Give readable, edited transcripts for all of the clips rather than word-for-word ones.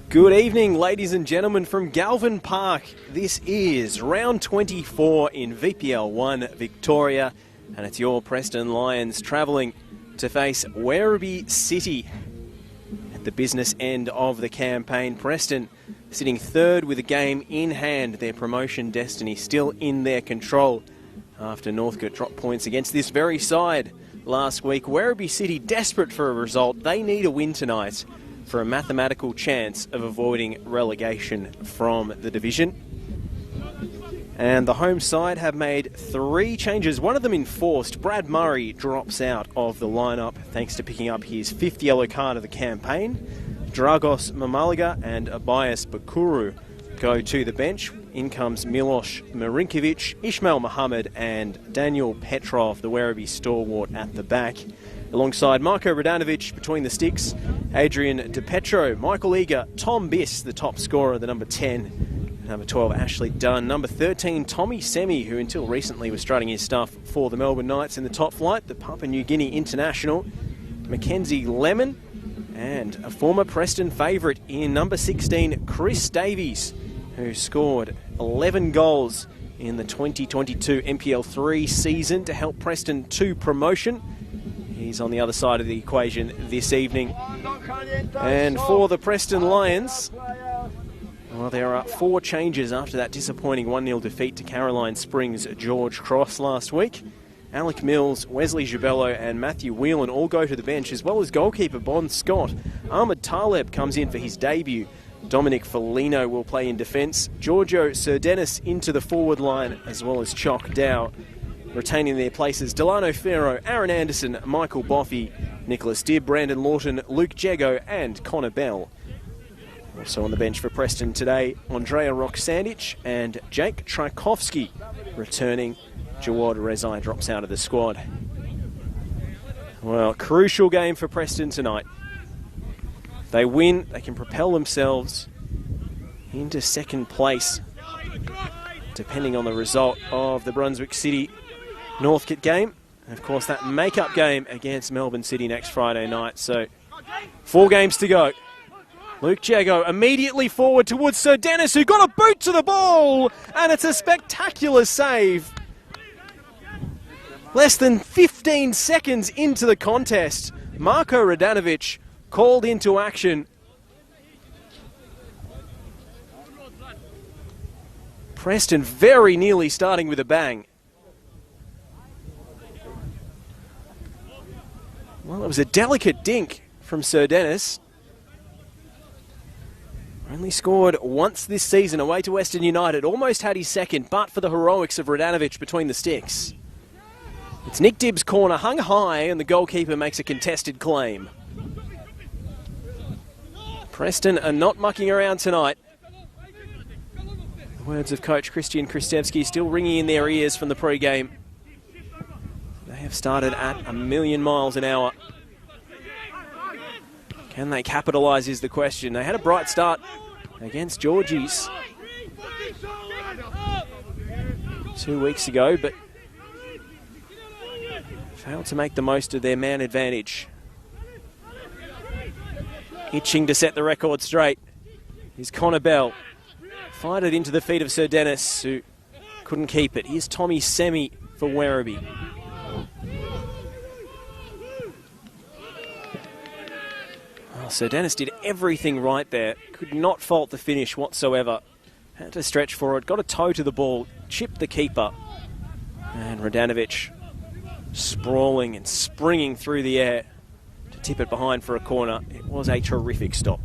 Good evening, ladies and gentlemen, from Galvin Park. This is round 24 in VPL 1 Victoria, and it's your Preston Lions travelling to face Werribee City at the business end of the campaign. Preston sitting third with a game in hand, their promotion destiny still in their control after Northcote dropped points against this very side last week. Werribee City desperate for a result. They need a win tonight for a mathematical chance of avoiding relegation from the division. And the home side have made 3 changes, one of them enforced. Brad Murray drops out of the lineup thanks to picking up his 5th yellow card of the campaign. Dragos Mamaliga and Abias Bakuru go to the bench. In comes Miloš Marinkovic, Ismail Mohammed and Daniel Petrov, the Werribee stalwart, at the back. Alongside Marko Radanovic between the sticks, Adrian DePetro, Michael Eager, Tom Biss, the top scorer, the number 10, number 12, Ashley Dunn, number 13, Tommy Semi, who until recently was strutting his stuff for the Melbourne Knights in the top flight, the Papua New Guinea international, Mackenzie Lemon, and a former Preston favourite in number 16, Chris Davies, who scored 11 goals in the 2022 NPL 3 season to help Preston to promotion. He's on the other side of the equation this evening. And for the Preston Lions, well, there are 4 changes after that disappointing 1-0 defeat to Caroline Springs George Cross last week. Alec Mills, Wesley Jabello and Matthew Whelan all go to the bench, as well as goalkeeper Bon Scott. Ahmed Taleb comes in for his debut. Dominic Foligno will play in defence. Giorgio Serdenis into the forward line, as well as Choc Dow. Retaining their places, Delano Ferro, Aaron Anderson, Michael Boffey, Nicholas Dibb, Brandon Lawton, Luke Jego and Connor Bell. Also on the bench for Preston today, Andrea Roksandich and Jake Tchaikovsky returning. Jawad Rezai drops out of the squad. Well, crucial game for Preston tonight. If they win, they can propel themselves into second place, depending on the result of the Brunswick City Northcote game. And of course, that make-up game against Melbourne City next Friday night. So, 4 games to go. Luke Jego immediately forward towards Sir Dennis, who got a boot to the ball, and it's a spectacular save. Less than 15 seconds into the contest, Marko Radanovic called into action. Preston very nearly starting with a bang. Well, it was a delicate dink from Sir Dennis. Only scored once this season away to Western United. Almost had his second, but for the heroics of Radanovic between the sticks. It's Nick Dibb's corner, hung high, and the goalkeeper makes a contested claim. Preston are not mucking around tonight. The words of coach Christian Kristevski still ringing in their ears from the pre-game. They have started at 1,000,000 miles an hour. Can they capitalise is the question. They had a bright start against Georgies 2 weeks ago, but failed to make the most of their man advantage. Itching to set the record straight is Connor Bell. Fired it into the feet of Sir Dennis, who couldn't keep it. Here's Tommy Semi for Werribee. Oh, Sir Dennis did everything right there. Could not fault the finish whatsoever. Had to stretch forward, got a toe to the ball, chipped the keeper. And Radanovic sprawling and springing through the air to tip it behind for a corner. It was a terrific stop.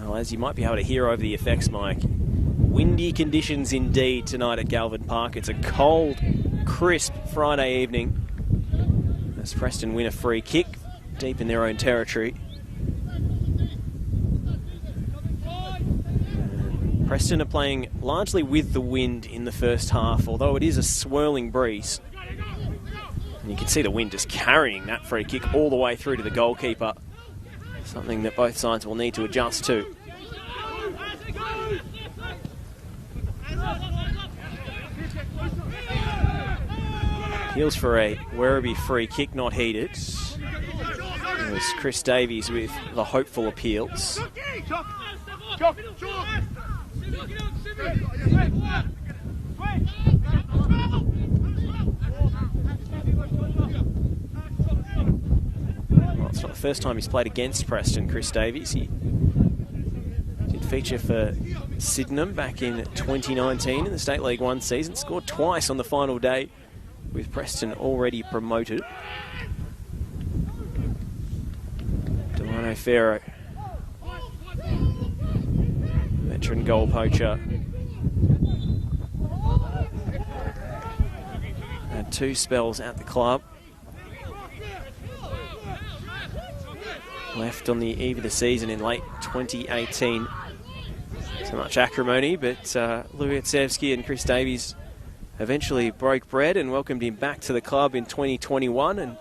Well, as you might be able to hear over the effects, Mike, windy conditions indeed tonight at Galvin Park. It's a cold, crisp Friday evening as Preston win a free kick deep in their own territory. Preston are playing largely with the wind in the first half, although it is a swirling breeze. And you can see the wind just carrying that free kick all the way through to the goalkeeper. Something that both sides will need to adjust to. Heels for a Werribee free kick, not heeded. It was Chris Davies with the hopeful appeals. Well, it's not the first time he's played against Preston, Chris Davies. He did feature for Sydenham back in 2019 in the State League 1 season. Scored twice on the final day with Preston already promoted. Delano Ferro, veteran goal poacher, had 2 spells at the club. Left on the eve of the season in late 2018. So much acrimony, but Luatsevsky and Chris Davies eventually broke bread and welcomed him back to the club in 2021. And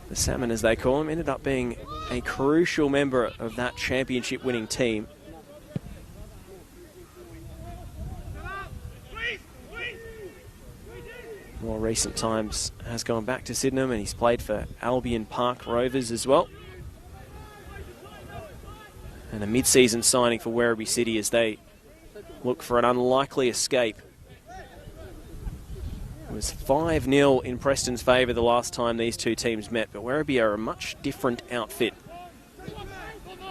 the Salmon, as they call him, ended up being a crucial member of that championship-winning team. More recent times has gone back to Sydenham, and he's played for Albion Park Rovers as well. And a mid-season signing for Werribee City as they look for an unlikely escape. It was 5-0 in Preston's favour the last time these two teams met, but Werribee are a much different outfit.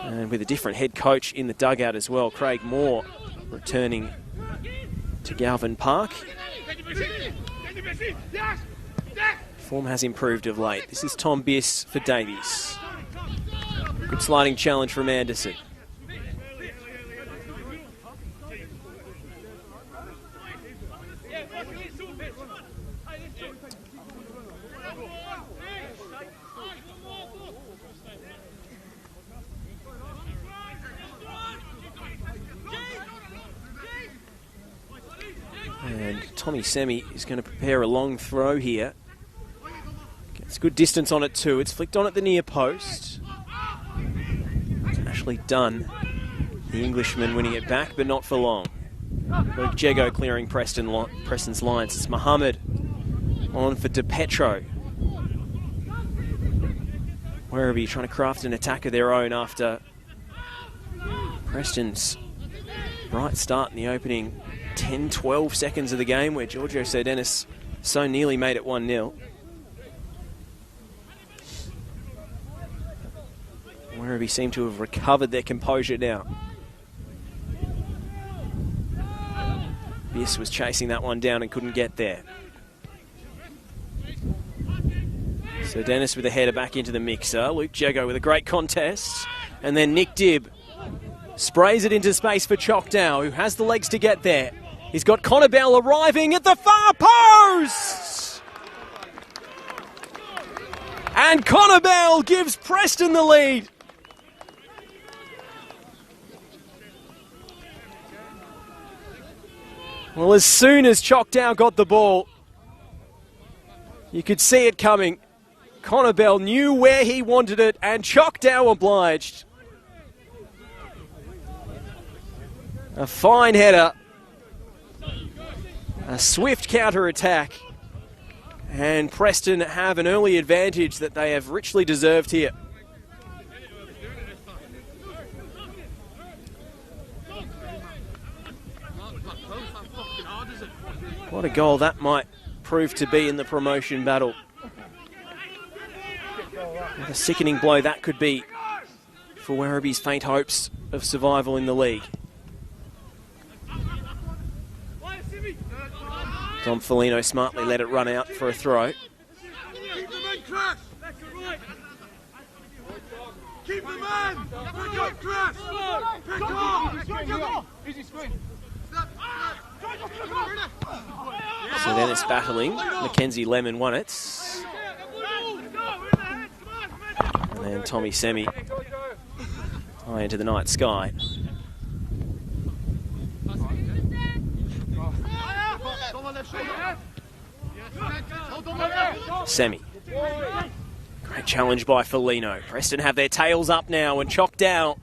And with a different head coach in the dugout as well, Craig Moore returning to Galvin Park. Form has improved of late. This is Tom Biss for Davies. Good sliding challenge from Anderson. And Tommy Semi is going to prepare a long throw here. Gets good distance on it too. It's flicked on at the near post. Ashley Dunn, the Englishman, winning it back, but not for long. Luke Jego clearing Preston's lines. It's Mohammed on for De Petro. Werribee trying to craft an attack of their own after Preston's bright start in the opening 10-12 seconds of the game, where Giorgio Sardenis so nearly made it 1-0. Werribee seem to have recovered their composure now. Biss was chasing that one down and couldn't get there. So Dennis with a header back into the mixer. Luke Jego with a great contest. And then Nick Dibb sprays it into space for Choctaw, who has the legs to get there. He's got Connor Bell arriving at the far post! And Connor Bell gives Preston the lead. Well, as soon as Choctaw got the ball, you could see it coming. Connor Bell knew where he wanted it, and Choctaw obliged. A fine header. A swift counter-attack. And Preston have an early advantage that they have richly deserved here. What a goal that might prove to be in the promotion battle. What a sickening blow that could be for Werribee's faint hopes of survival in the league. Dom Felino smartly let it run out for a throw. Keep the man! Pick up, Chris! Pick up! Easy screen. So then it's battling. Mackenzie Lemon won it. And then Tommy Semi high into the night sky. Semi Great challenge by Foligno. Preston have their tails up now, and Choctaw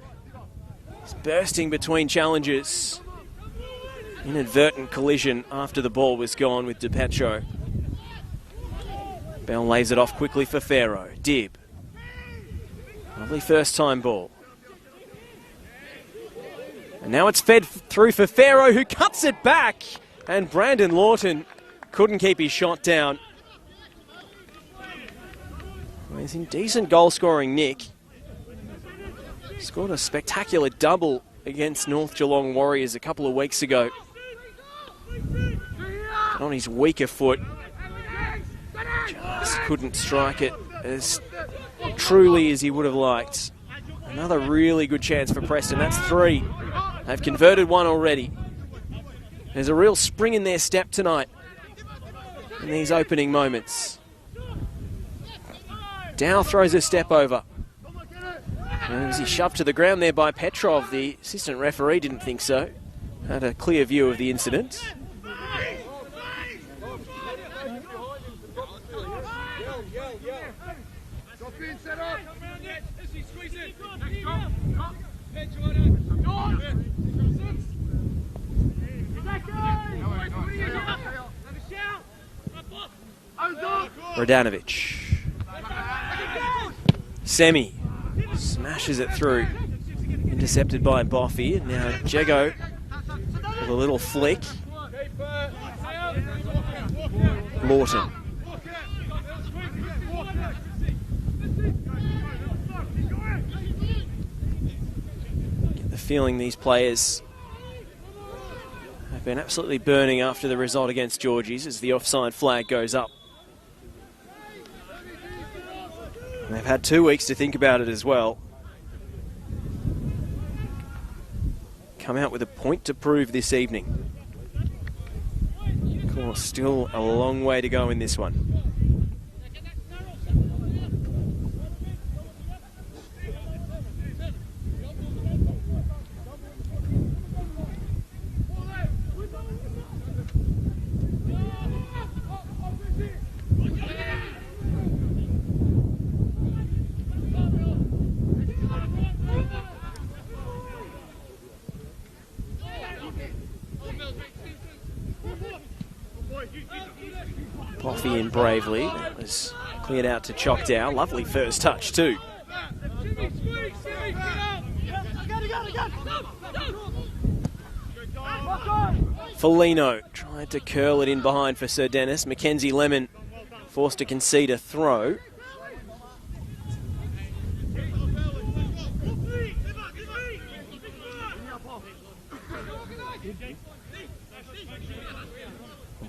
is bursting between challenges. Inadvertent collision after the ball was gone with DiPetro. Bell lays it off quickly for Pharaoh. Dib. Lovely first time ball. And now it's fed through for Pharaoh, who cuts it back. And Brandon Lawton couldn't keep his shot down. Well, he's in decent goal scoring nick. Scored a spectacular double against North Geelong Warriors a couple of weeks ago. But on his weaker foot, just couldn't strike it as truly as he would have liked. Another really good chance for Preston. That's 3. They've converted 1 already. There's a real spring in their step tonight in these opening moments. Dow throws a step over. And as he shoved to the ground there by Petrov, the assistant referee didn't think so. Had a clear view of the incident. Radanovic. Semi smashes it through. Intercepted by Boffey. And now Jego with a little flick. Lawton. Get the feeling these players have been absolutely burning after the result against Georgie's as the offside flag goes up. And they've had 2 weeks to think about it as well. Come out with a point to prove this evening. Of course, still a long way to go in this one. Boffey in bravely. That was cleared out to Choctaw. Lovely first touch too. Foligno tried to curl it in behind for Sir Dennis. Mackenzie Lemon forced to concede a throw.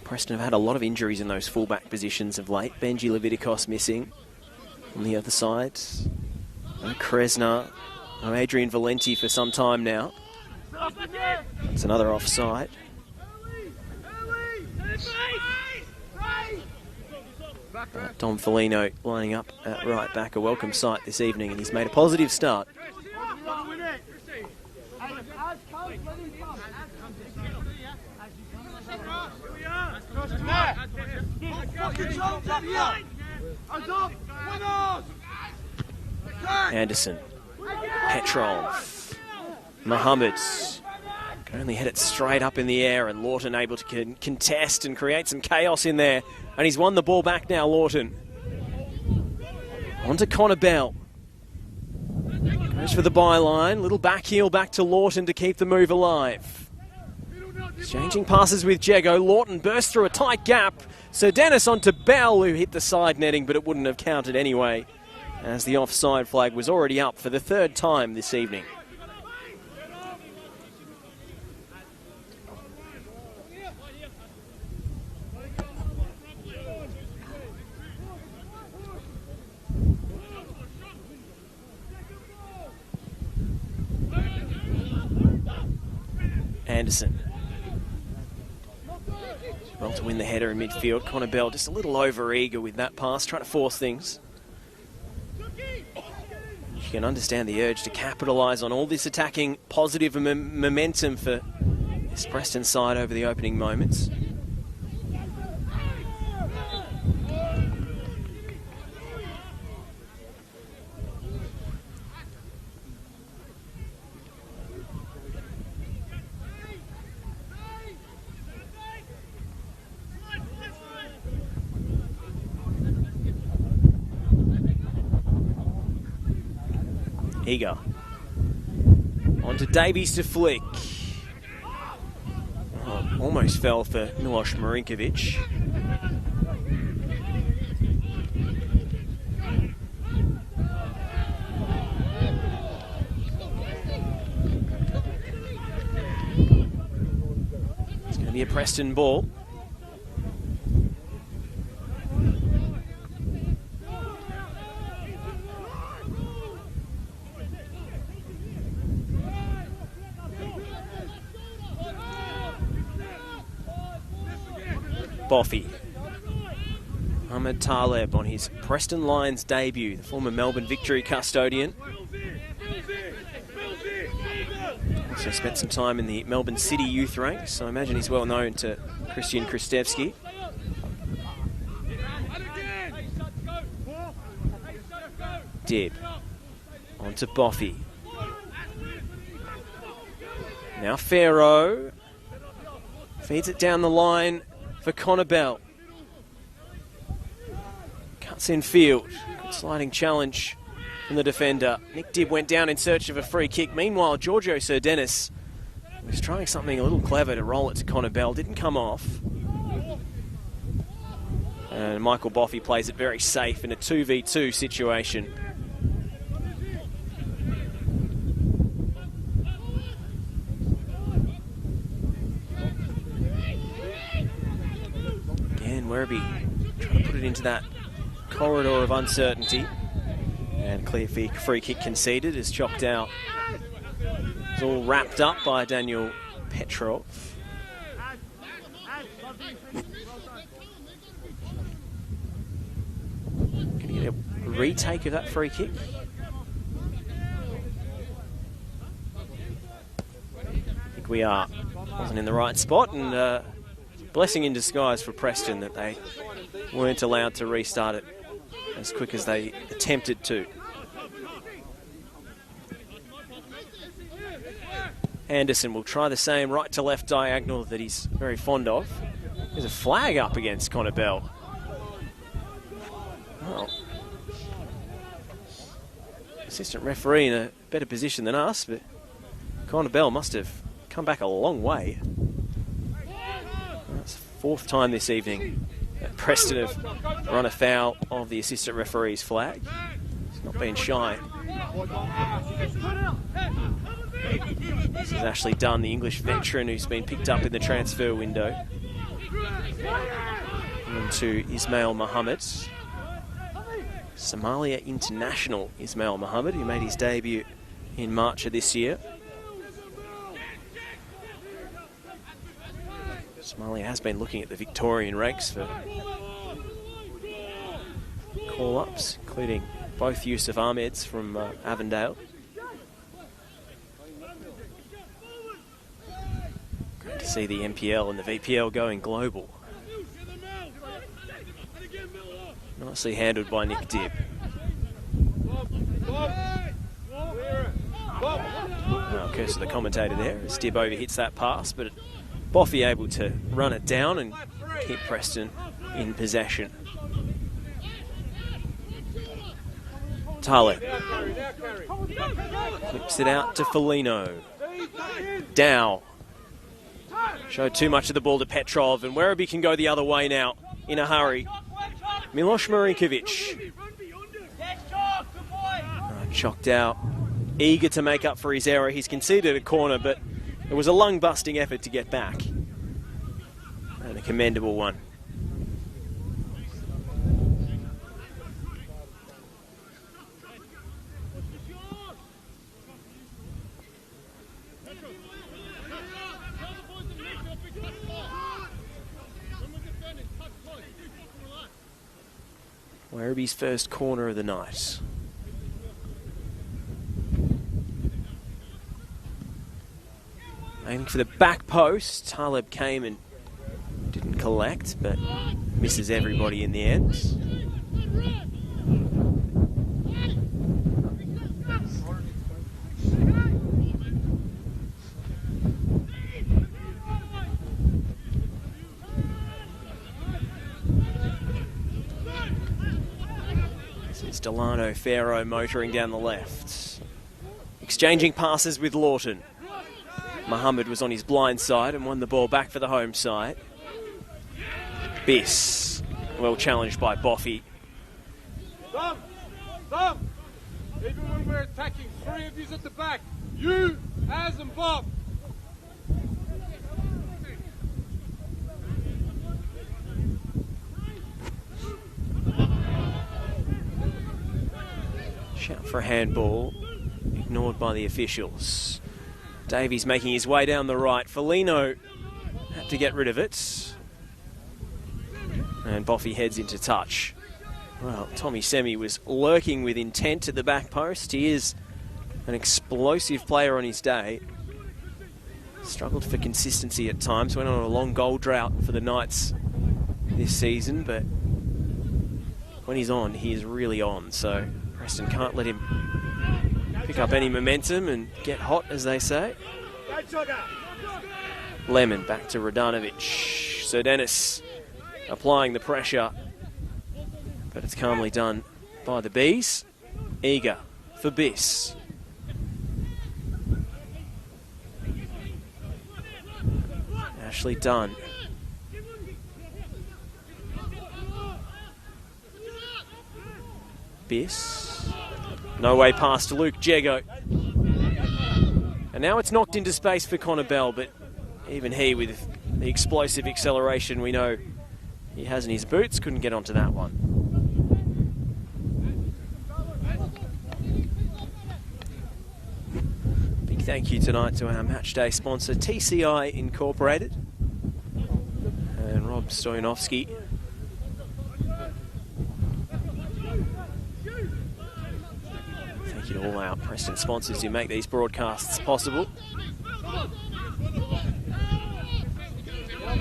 Preston have had a lot of injuries in those fullback positions of late. Benji Leviticos missing on the other side. No Kresna, no Adrian Valenti for some time now. It's another offside. Dom Foligno lining up at right back, a welcome sight this evening, and he's made a positive start. Anderson, Petrov, Mohammed can only hit it straight up in the air, and Lawton able to contest and create some chaos in there, and he's won the ball back now. Lawton on to Connor Bell, goes for the byline, little back heel back to Lawton to keep the move alive. Exchanging passes with Jego. Lawton burst through a tight gap. Sir Dennis onto Bell, who hit the side netting, but it wouldn't have counted anyway, as the offside flag was already up for the 3rd time this evening. Anderson. Well, to win the header in midfield. Connor Bell just a little over-eager with that pass, trying to force things. You can understand the urge to capitalise on all this attacking positive momentum for this Preston side over the opening moments. Higa. On to Davies to flick. Oh, almost fell for Miloš Marinkovic. It's going to be a Preston ball. Boffey. Ahmed Taleb on his Preston Lions debut, the former Melbourne Victory custodian. Also spent some time in the Melbourne City youth ranks, so I imagine he's well known to Christian Kristevski. Dibb. On to Boffey. Now Pharaoh. Feeds it down the line for Connor Bell. Cuts in field. Good sliding challenge from the defender. Nick Dibb went down in search of a free kick. Meanwhile, Giorgio Serdenis was trying something a little clever to roll it to Connor Bell. Didn't come off. And Michael Boffey plays it very safe in a 2v2 situation. Werribee trying to put it into that corridor of uncertainty. And clear free kick conceded is chopped out. It's all wrapped up by Daniel Petrov. Can you get a retake of that free kick? I think we are. Wasn't in the right spot, and blessing in disguise for Preston that they weren't allowed to restart it as quick as they attempted to. Anderson will try the same right to left diagonal that he's very fond of. There's a flag up against Connor Bell. Well, assistant referee in a better position than us, but Connor Bell must have come back a long way. That's the fourth time this evening that Preston have run afoul of the assistant referee's flag. He's not been shy. This is Ashley Dunn, the English veteran who's been picked up in the transfer window. And to Ismail Mohammed. Somalia international Ismail Mohammed, who made his debut in March of this year. Somalia has been looking at the Victorian ranks for call-ups, including both Yusuf Ahmeds from Avondale. Great to see the NPL and the VPL going global. Nicely handled by Nick Dibb. Well, curse of the commentator there as Dibb overhits that pass, but Boffey able to run it down and keep Preston in possession. Taleb flips it out to Foligno. Dow showed too much of the ball to Petrov, and Werribee can go the other way now in a hurry. Miloš Marinkovic. Chocked out, eager to make up for his error. He's conceded a corner, but it was a lung-busting effort to get back. And a commendable one. Werribee's first corner of the night. Aiming for the back post. Taleb came and didn't collect, but misses everybody in the end. This is Delano Pharaoh motoring down the left. Exchanging passes with Lawton. Mohammed was on his blind side and won the ball back for the home side. Biss, well challenged by Boffey. Thumb! Even when we're attacking, 3 of yous at the back. You, Az and Bob. Shout for a handball, ignored by the officials. Davies making his way down the right. Foligno had to get rid of it. And Boffey heads into touch. Well, Tommy Semi was lurking with intent at the back post. He is an explosive player on his day. Struggled for consistency at times. Went on a long goal drought for the Knights this season, but when he's on, he is really on. So Preston can't let him pick up any momentum and get hot, as they say. Lemon back to Radanovic. Sir Dennis applying the pressure, but it's calmly done by the Bees. Eager for Biss. Ashley Dunn. Biss. No way past to Luke Jego. And now it's knocked into space for Connor Bell, but even he, with the explosive acceleration we know he has in his boots, couldn't get onto that one. Big thank you tonight to our matchday sponsor, TCI Incorporated, and Rob Stoyanovsky. Thank you to all our Preston sponsors who make these broadcasts possible.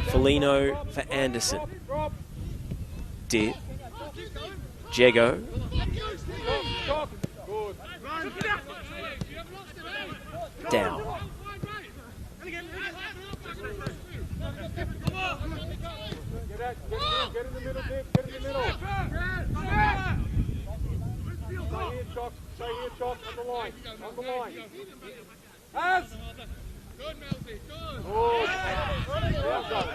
Foligno for Anderson. Dip. Jego. Down. Get in the middle, Dip. Get in the middle. Stay here, Chock. On the line. On the line. Az!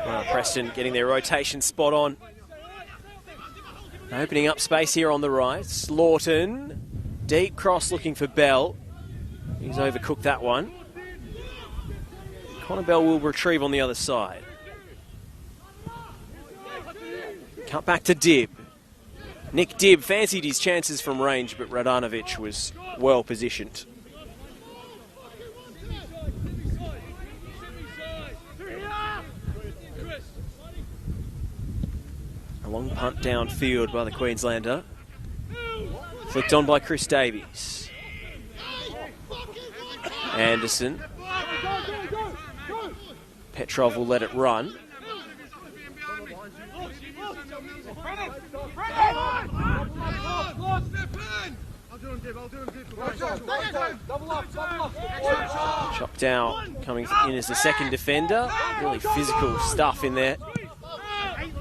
Well, Preston getting their rotation spot on. Opening up space here on the right. Lawton. Deep cross looking for Bell. He's overcooked that one. Connor Bell will retrieve on the other side. Cut back to Dibb. Nick Dibb fancied his chances from range, but Radanovic was well positioned. A long punt downfield by the Queenslander. Flicked on by Chris Davies. Anderson. Petrov will let it run. Chopped down, coming in as the second defender. Really physical stuff in there.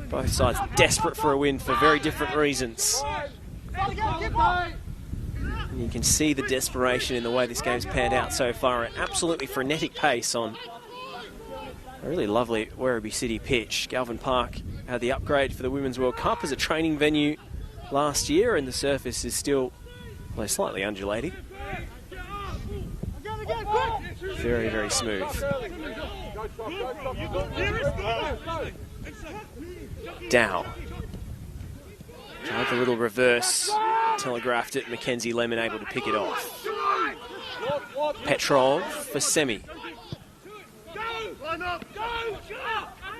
Both sides desperate for a win for very different reasons. And you can see the desperation in the way this game's panned out so far. An absolutely frenetic pace on a really lovely Werribee City pitch. Galvin Park had the upgrade for the Women's World Cup as a training venue last year, and the surface is still, well, slightly undulating. Very, very smooth. Dow. Tried the little reverse, telegraphed it, Mackenzie Lemon able to pick it off. Petrov for Semi.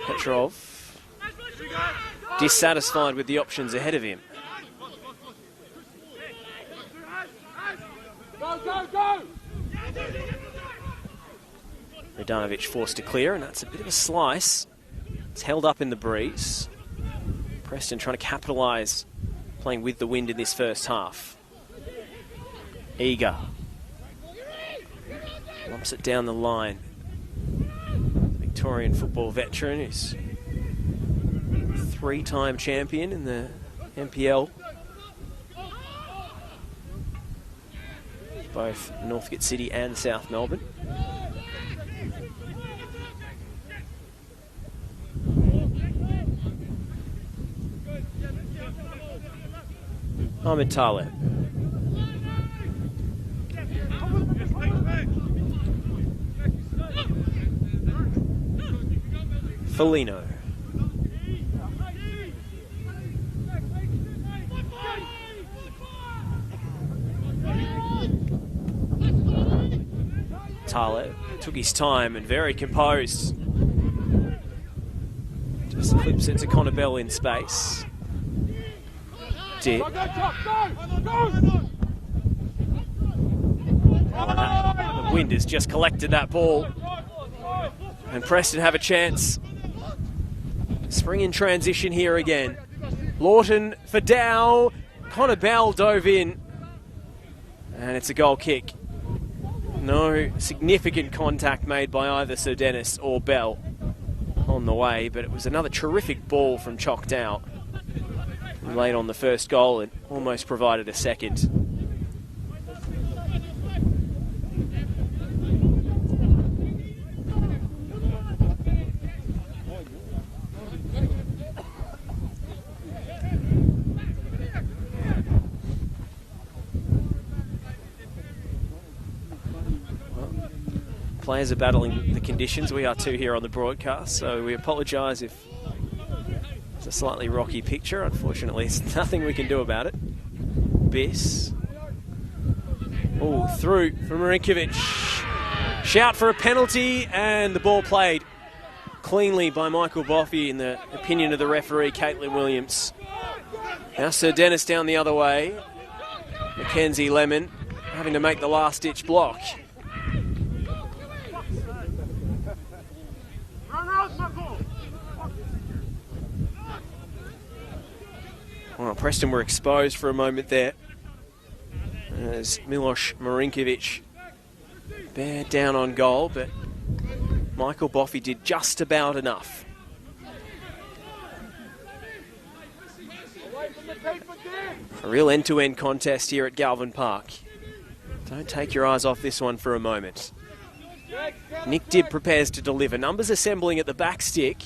Petrov dissatisfied with the options ahead of him. Radanovic forced to clear, and that's a bit of a slice. It's held up in the breeze. Preston trying to capitalise, playing with the wind in this first half. Eager. Lumps it down the line. Victorian football veteran who's three-time champion in the NPL. both Northcote City and South Melbourne. Ahmed Taleb. Felino. Taleb took his time and very composed. Just clips it to Connor Bell in space. Dip. The wind has just collected that ball. And Preston have a chance. Spring in transition here again. Lawton for Dow. Connor Bell dove in. And it's a goal kick. No significant contact made by either Sir Dennis or Bell on the way, but it was another terrific ball from Chock Dow. Late on the first goal and almost provided a second. Players are battling the conditions. We are too here on the broadcast, so we apologise if it's a slightly rocky picture. Unfortunately, there's nothing we can do about it. Biss. Oh, through from Marinkovic. Shout for a penalty, and the ball played cleanly by Michael Boffey in the opinion of the referee, Caitlin Williams. Now Sir Dennis down the other way. Mackenzie Lemon having to make the last-ditch block. Well, Preston were exposed for a moment there as Miloš Marinkovic bared down on goal, but Michael Boffey did just about enough. A real end-to-end contest here at Galvin Park. Don't take your eyes off this one for a moment. Nick Dibb prepares to deliver. Numbers assembling at the back stick.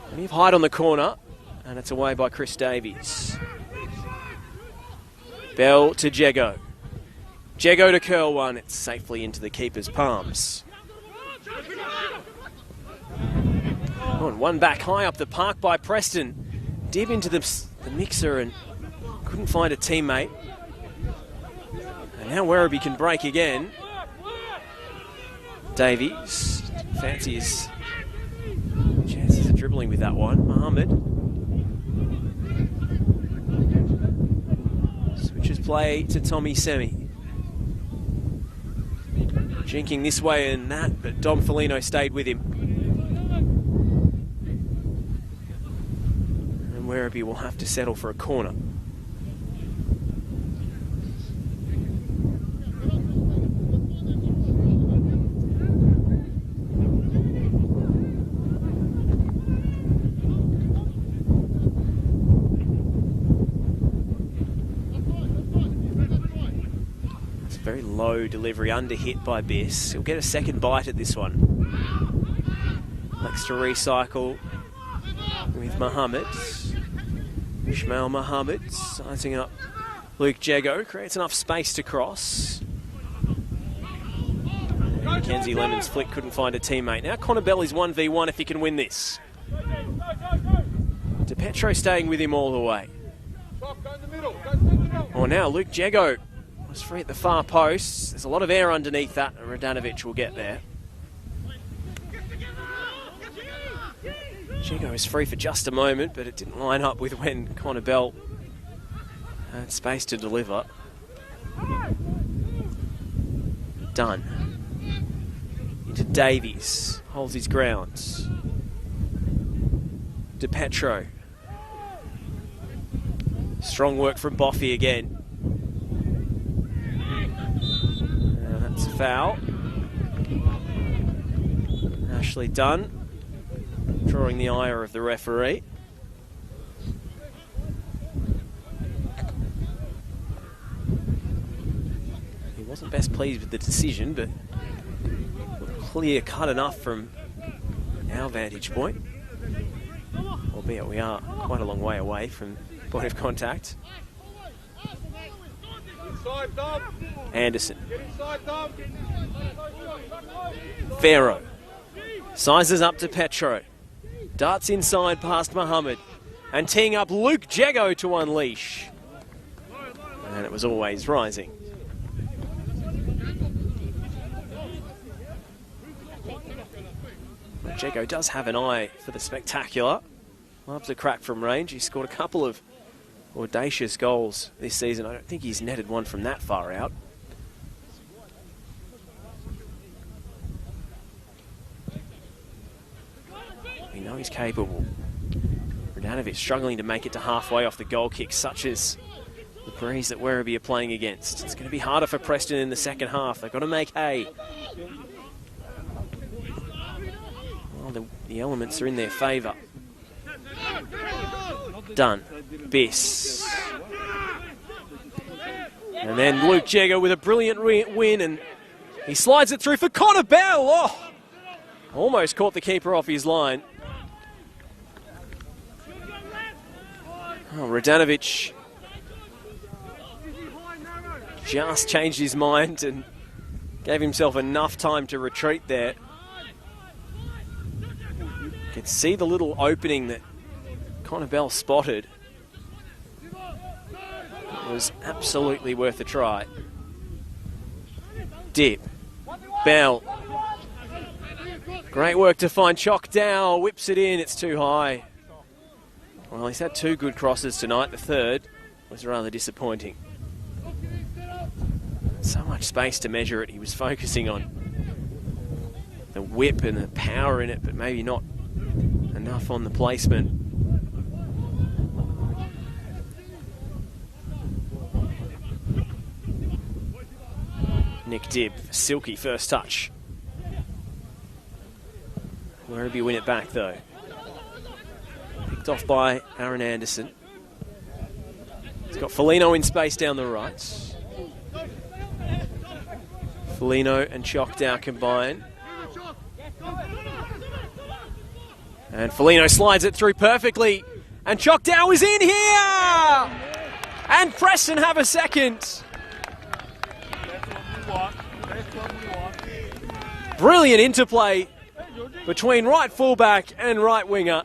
Plenty of height on the corner. And it's away by Chris Davies. Bell to Jego. Jego to curl one. It's safely into the keeper's palms. On one back high up the park by Preston. Dibb into the mixer and couldn't find a teammate. And now Werribee can break again. Davies fancies chances of dribbling with that one. Mohammed. Switches play to Tommy Semi. Jinking this way and that, but Dom Felino stayed with him. And Werribee will have to settle for a corner. Very low delivery, under hit by Biss. He'll get a second bite at this one. Likes to recycle with Mohammed. Ishmael Mohammed sizing up Luke Jego. Creates enough space to cross. Mackenzie Lemon's flick couldn't find a teammate. Now Connor Bell is 1v1 if he can win this. DePetro staying with him all the way. Oh, now Luke Jego was free at the far post. There's a lot of air underneath that, and Radanovic will get there. Jego is free for just a moment, but it didn't line up with when Connor Bell had space to deliver. Done. Into Davies. Holds his ground. DePetro. Strong work from Boffey again. That's a foul. Ashley Dunn drawing the ire of the referee. wasn't best pleased with the decision, but clear cut enough from our vantage point. Albeit we are quite a long way away from point of contact. Anderson. Pharaoh sizes up to Petro. Darts inside past Muhammad. And teeing up Luke Jego to unleash. And it was always rising. Jego does have an eye for the spectacular. Loves a crack from range. He scored a couple of audacious goals this season. I don't think he's netted one from that far out. We know he's capable. Radanovic struggling to make it to halfway off the goal kick, such as the breeze that Werribee are playing against. It's going to be harder for Preston in the second half. They've got to make hay. Well, the elements are in their favour. Done. Biss. And then Luke Jego with a brilliant win, and he slides it through for Connor Bell. Oh, almost caught the keeper off his line. Oh, Radanovic just changed his mind and gave himself enough time to retreat there. You can see the little opening that Connor Bell spotted. It was absolutely worth a try. Dip. Bell. Great work to find Chock Dow. Whips it in. It's too high. Well, he's had two good crosses tonight. The third was rather disappointing. So much space to measure it. He was focusing on the whip and the power in it, but maybe not enough on the placement. Nick Dibb, silky first touch. Werribee win it back though. Picked off by Aaron Anderson. He's got Foligno in space down the right. Foligno and Chock Dow combine. And Foligno slides it through perfectly. And Chock Dow is in here! And Preston have a second. Brilliant interplay between right fullback and right winger.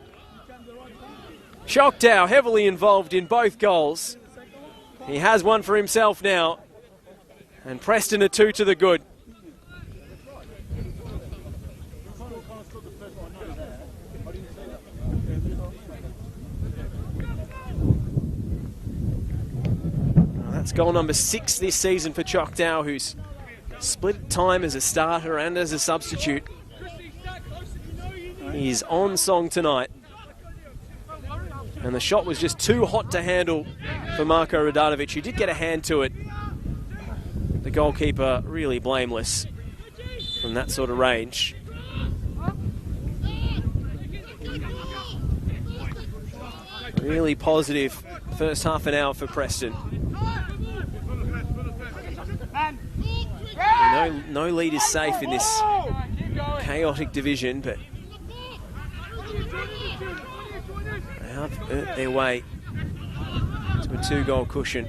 Chock Dow heavily involved in both goals. He has one for himself now. And Preston are two to the good. Well, that's goal number 6 this season for Chock Dow, who's split time as a starter and as a substitute. He's on song tonight. And the shot was just too hot to handle for Marko Radanovic. He did get a hand to it. The goalkeeper really blameless from that sort of range. Really positive first half an hour for Preston. No lead is safe in this chaotic division, but they have earned their way to a 2-goal cushion.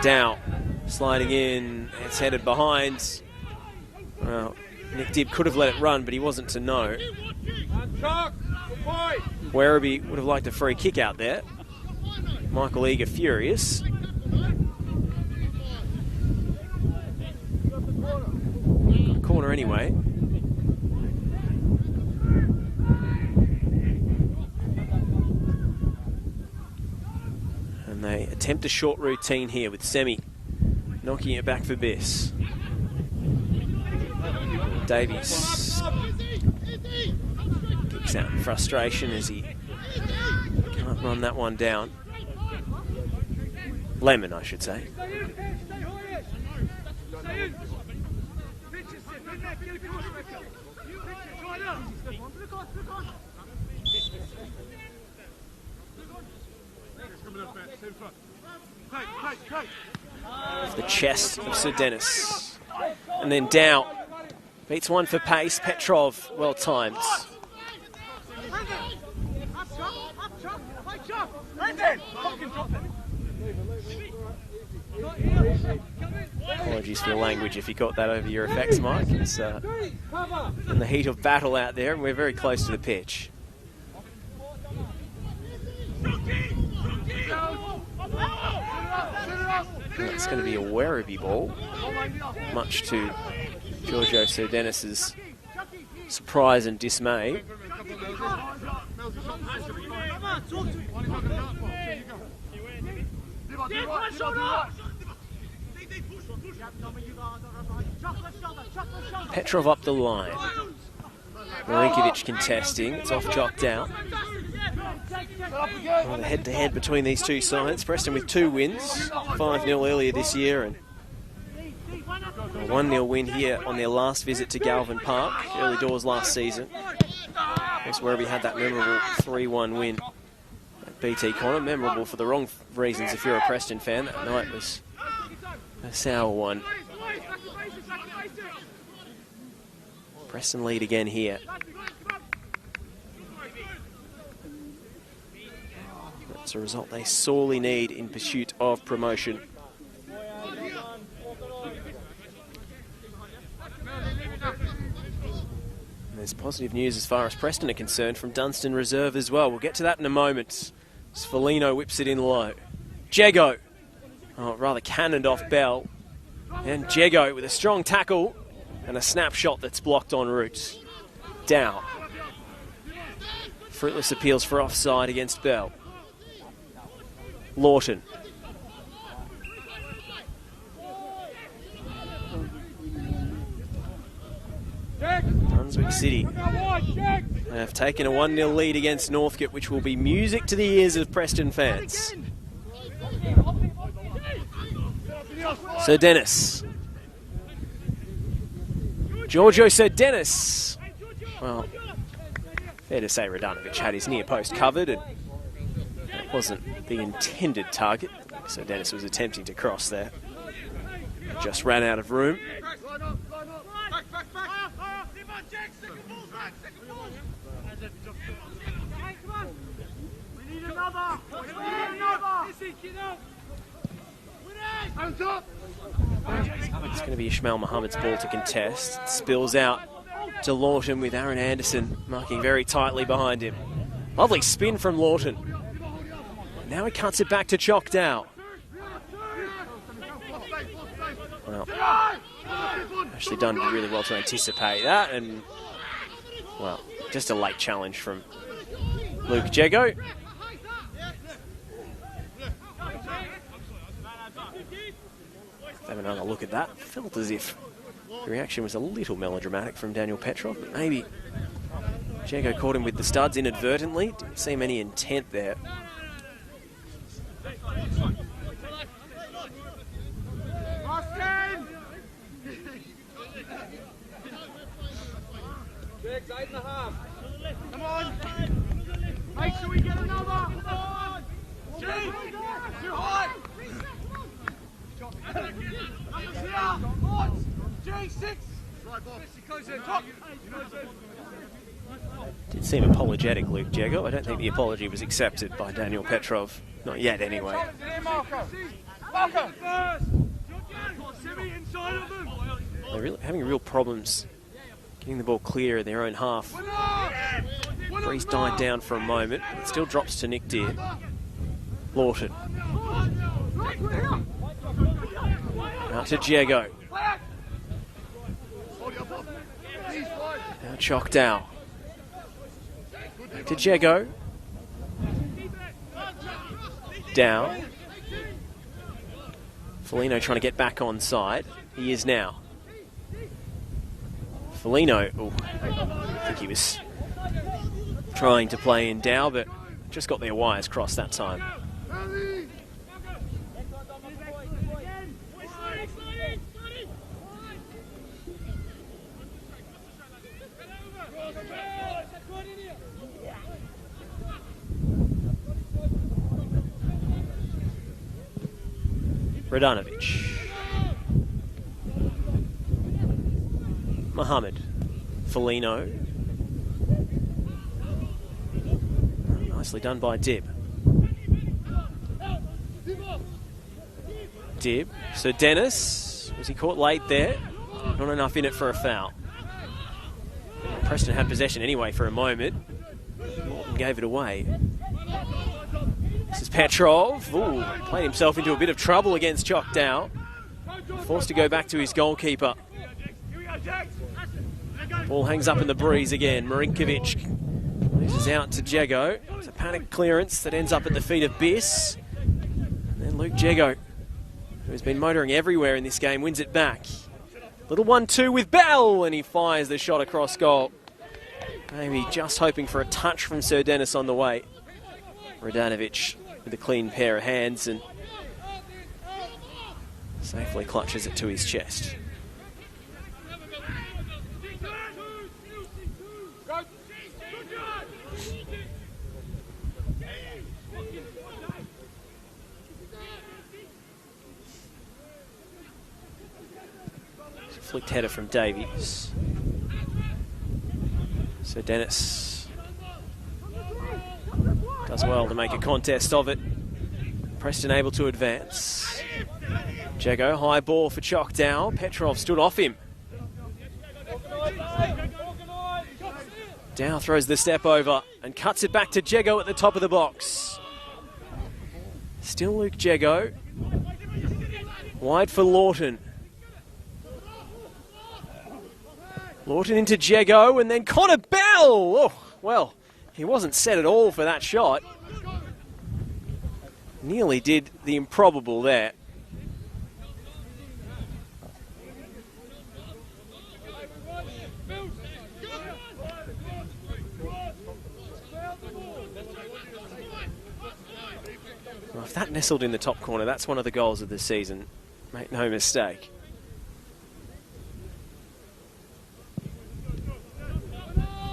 Dow sliding in, it's headed behind. Well, Nick Dibb could have let it run, but he wasn't to know. Werribee would have liked a free kick out there. Michael Eager furious. Got a corner anyway. And they attempt a short routine here with Semi knocking it back for Biss. Davies kicks out in frustration as he can't run that one down. Lemon, I should say. off the chest of Sir Dennis. And then Dow beats one for pace. Petrov, well timed. Apologies for the language if you got that over your effects, Mike. It's in the heat of battle out there, and we're very close to the pitch. It's going to be a Werribee ball, much to Giorgio Sir Dennis's surprise and dismay. Petrov up the line. Marinkovic contesting. It's off Jock out. Well, the head-to-head between these two sides. Preston with 2 wins. 5-0 earlier this year and a 1-0 win here on their last visit to Galvin Park. Early doors last season. That's where we had that memorable 3-1 win at BT Connor. Memorable for the wrong reasons if you're a Preston fan. That night was a sour one. Preston lead again here. That's a result they sorely need in pursuit of promotion. And there's positive news as far as Preston are concerned from Dunstan Reserve as well. We'll get to that in a moment. Sfolino whips it in low. Jego, rather cannoned off Bell. And Jego with a strong tackle and a snapshot that's blocked en route. Down. Fruitless appeals for offside against Bell. Lawton. Brunswick City have taken a 1-0 lead against Northcote, which will be music to the ears of Preston fans. Sir Dennis. Giorgio Sir Dennis. Well, fair to say Radanovic had his near post covered and that wasn't the intended target. Sir Dennis was attempting to cross there. Just ran out of room. It's going to be Ishmael Mohammed's ball to contest. Spills out to Lawton with Aaron Anderson marking very tightly behind him. Lovely spin from Lawton. Now he cuts it back to Choctaw. Well, actually done really well to anticipate that, and well, just a late challenge from Luke Jego. Have another look at that. Felt as if the reaction was a little melodramatic from Daniel Petrov, but maybe Jego caught him with the studs inadvertently. Didn't seem any intent there. Come on! Make sure we get another! Come on! Too high! G6! Did seem apologetic, Luke Jego. I don't think the apology was accepted by Daniel Petrov. Not yet, anyway. They're really having real problems getting the ball clear in their own half. Breeze died down for a moment. It still drops to Nick Deere. Lawton. Out to Jego. Now Choctaw. Back to Jego. Down. Sfolino trying to get back on side. He is now. Sfolino, I think he was trying to play in Dow, but just got their wires crossed that time. Radanovic. Mohammed. Felino. Nicely done by Dib. Dib. So Dennis, was he caught late there? Not enough in it for a foul. Preston had possession anyway for a moment. Morton gave it away. This is Petrov. Ooh, played himself into a bit of trouble against Choctaw. Forced to go back to his goalkeeper. Ball hangs up in the breeze again. Marinkovic loses out to Jago. It's a panic clearance that ends up at the feet of Biss. And then Luke Jago, who's been motoring everywhere in this game, wins it back. Little 1-2 with Bell, and he fires the shot across goal. Maybe just hoping for a touch from Sir Dennis on the way. Radanovic with a clean pair of hands and safely clutches it to his chest. Flicked header from Davies. So Dennis does well to make a contest of it. Preston able to advance. Jago, high ball for Choctaw. Petrov stood off him. Dow throws the step over and cuts it back to Jago at the top of the box. Still Luke Jago. Wide for Lawton. Lawton into Jago and then Connor Bell. Oh, well, he wasn't set at all for that shot. Nearly did the improbable there. Well, if that nestled in the top corner, that's one of the goals of the season. Make no mistake.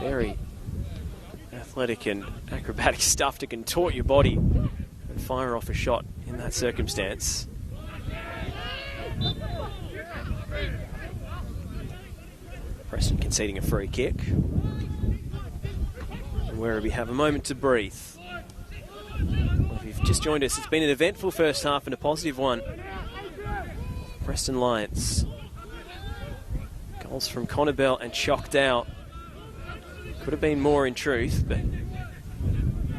Very athletic and acrobatic stuff to contort your body and fire off a shot in that circumstance. Preston conceding a free kick. And Werribee have a moment to breathe. Well, if you've just joined us, it's been an eventful first half and a positive one. Preston Lions. Goals from Connor Bell and Choctaw. Could have been more in truth, but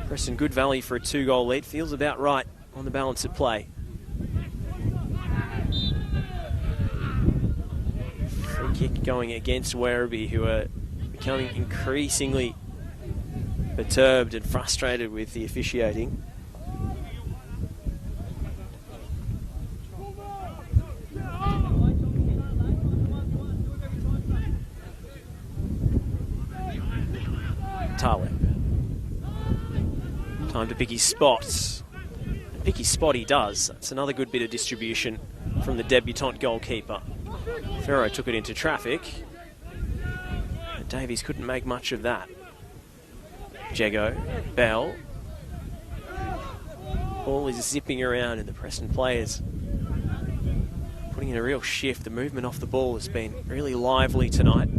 Preston good value for a 2-goal lead. Feels about right on the balance of play. Free kick going against Werribee, who are becoming increasingly perturbed and frustrated with the officiating. Taleb. Time to pick his spots. And pick his spot he does. That's another good bit of distribution from the debutant goalkeeper. Ferro took it into traffic. And Davies couldn't make much of that. Jago, Bell. Ball is zipping around and the Preston players putting in a real shift. The movement off the ball has been really lively tonight.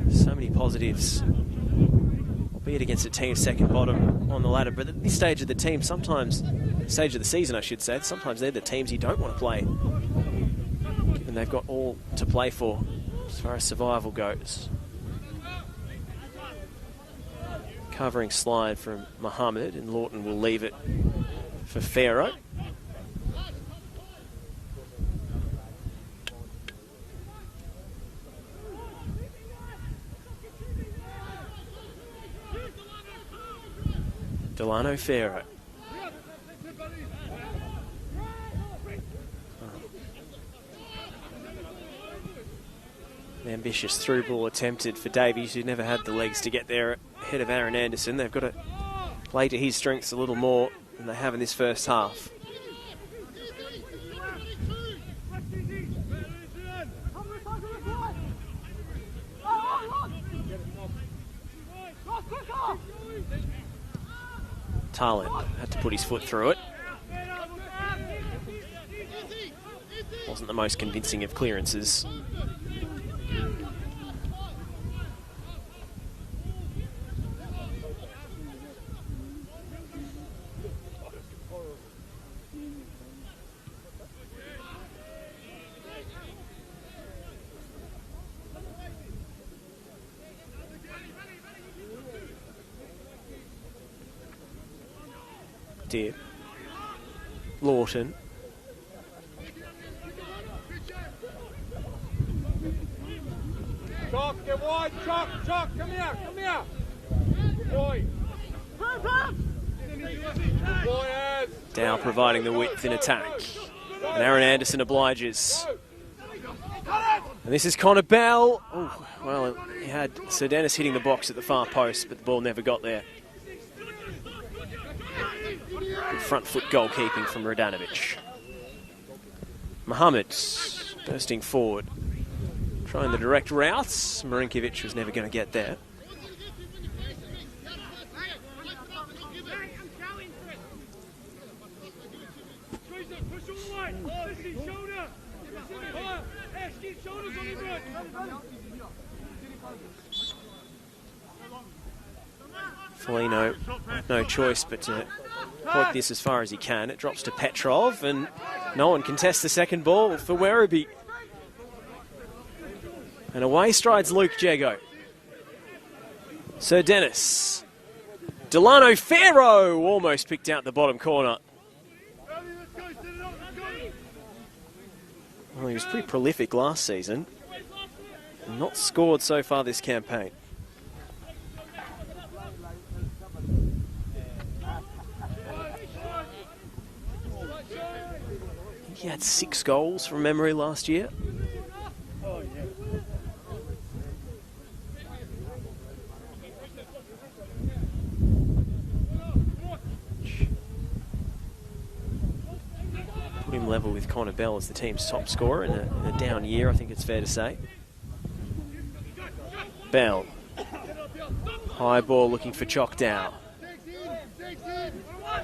So many positives, albeit against a team second bottom on the ladder. But at this stage of the team, sometimes, stage of the season I should say, sometimes they're the teams you don't want to play, given they've got all to play for as far as survival goes. Covering slide from Mohammed, and Lawton will leave it for Ferro. Delano Ferro. An ambitious through ball attempted for Davies, who never had the legs to get there ahead of Aaron Anderson. They've got to play to his strengths a little more than they have in this first half. Talent had to put his foot through it. most convincing of clearances. Dear Lawton. Chalk, get wide, Chalk, come here. Good boy. Good boy, Az. Dow providing the width in attack. And Aaron Anderson obliges. And this is Connor Bell. Oh, well, he had Sir Dennis hitting the box at the far post, but the ball never got there. Good front foot goalkeeping from Radanovic. Mohammed bursting forward. Trying the direct routes. Marinkovic was never going to get there. Foligno, no choice but to point this as far as he can. It drops to Petrov, and no one contests the second ball for Werribee. And away strides Luke Jago. Sir Dennis. Delano Ferro almost picked out the bottom corner. Well, he was pretty prolific last season. Not scored so far this campaign. He had 6 goals from memory last year. Put him level with Connor Bell as the team's top scorer in a down year, I think it's fair to say. Bell. High ball looking for Chock Dow.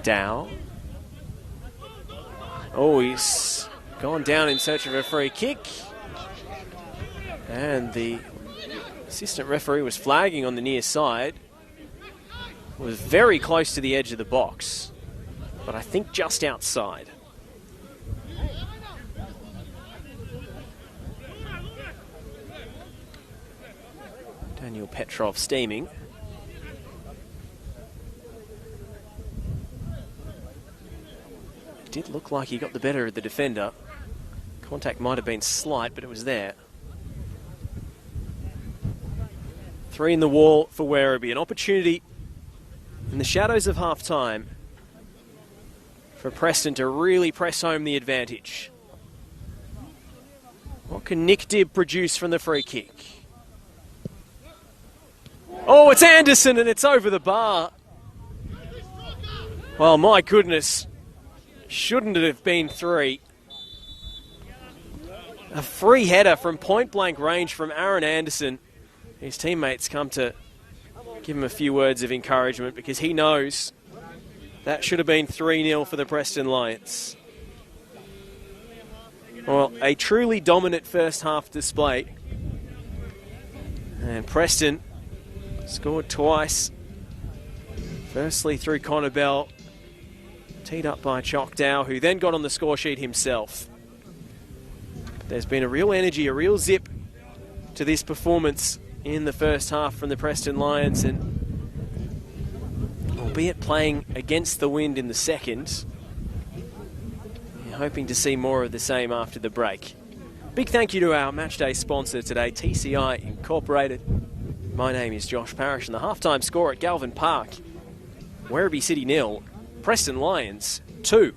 Dow. Oh, he's gone down in search of a free kick. And the assistant referee was flagging on the near side. Was very close to the edge of the box, but I think just outside. Daniel Petrov steaming. It did look like he got the better of the defender. Contact might have been slight, but it was there. 3 in the wall for Werribee. An opportunity in the shadows of half-time for Preston to really press home the advantage. What can Nick Dibb produce from the free kick? Oh, it's Anderson, and it's over the bar. Well, my goodness. Shouldn't it have been 3? A free header from point-blank range from Aaron Anderson. His teammates come to give him a few words of encouragement because he knows that should have been 3-0 for the Preston Lions. Well, a truly dominant first half display. And Preston scored twice. Firstly through Connor Bell, teed up by Chock Dow, who then got on the score sheet himself. But there's been a real energy, a real zip to this performance in the first half from the Preston Lions, and albeit playing against the wind in the second, you're hoping to see more of the same after the break. Big thank you to our matchday sponsor today, TCI Incorporated. My name is Josh Parrish, and the halftime score at Galvin Park, Werribee City 0, Preston Lions 2.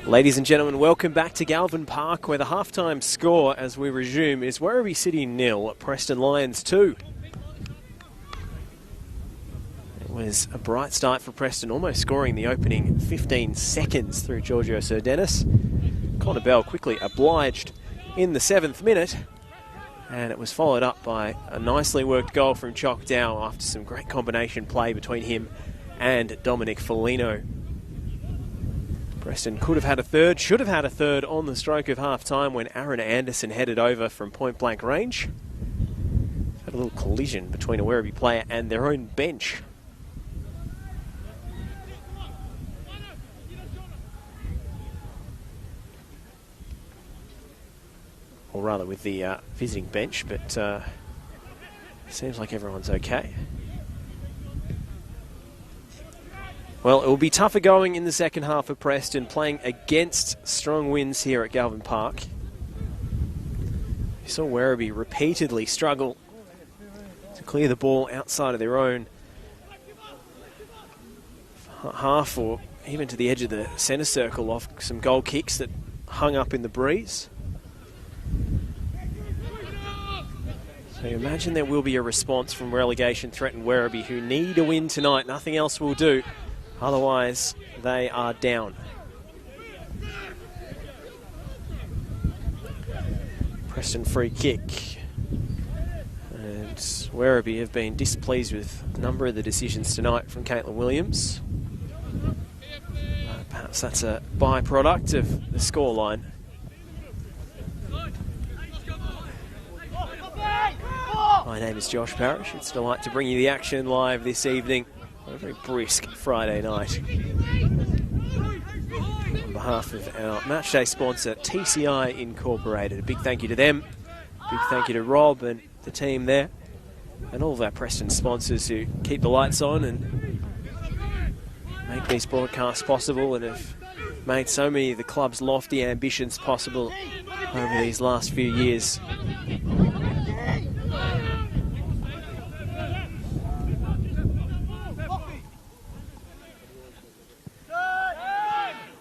Ladies and gentlemen, welcome back to Galvin Park, where the halftime score as we resume is Werribee City 0, Preston Lions 2. It was a bright start for Preston, almost scoring the opening 15 seconds through Giorgio Serdenis. Connor Bell quickly obliged in the 7th minute, and it was followed up by a nicely worked goal from Choc Dow after some great combination play between him and Dominic Foligno. Preston could have had a third, should have had a third on the stroke of half-time when Aaron Anderson headed over from point-blank range. Had a little collision between a Werribee player and their own bench. Or rather with the visiting bench, but seems like everyone's okay. Well, it will be tougher going in the second half for Preston, playing against strong winds here at Galvin Park. We saw Werribee repeatedly struggle to clear the ball outside of their own half or even to the edge of the centre circle off some goal kicks that hung up in the breeze. So you imagine there will be a response from relegation-threatened Werribee, who need a win tonight. Nothing else will do. Otherwise, they are down. Preston free kick. And Werribee have been displeased with a number of the decisions tonight from Caitlin Williams. Perhaps that's a byproduct of the scoreline. My name is Josh Parrish. It's a delight to bring you the action live this evening. A very brisk Friday night. On behalf of our matchday sponsor, TCI Incorporated, a big thank you to them. Big thank you to Rob and the team there, and all of our Preston sponsors who keep the lights on and make these broadcasts possible and have made so many of the club's lofty ambitions possible over these last few years.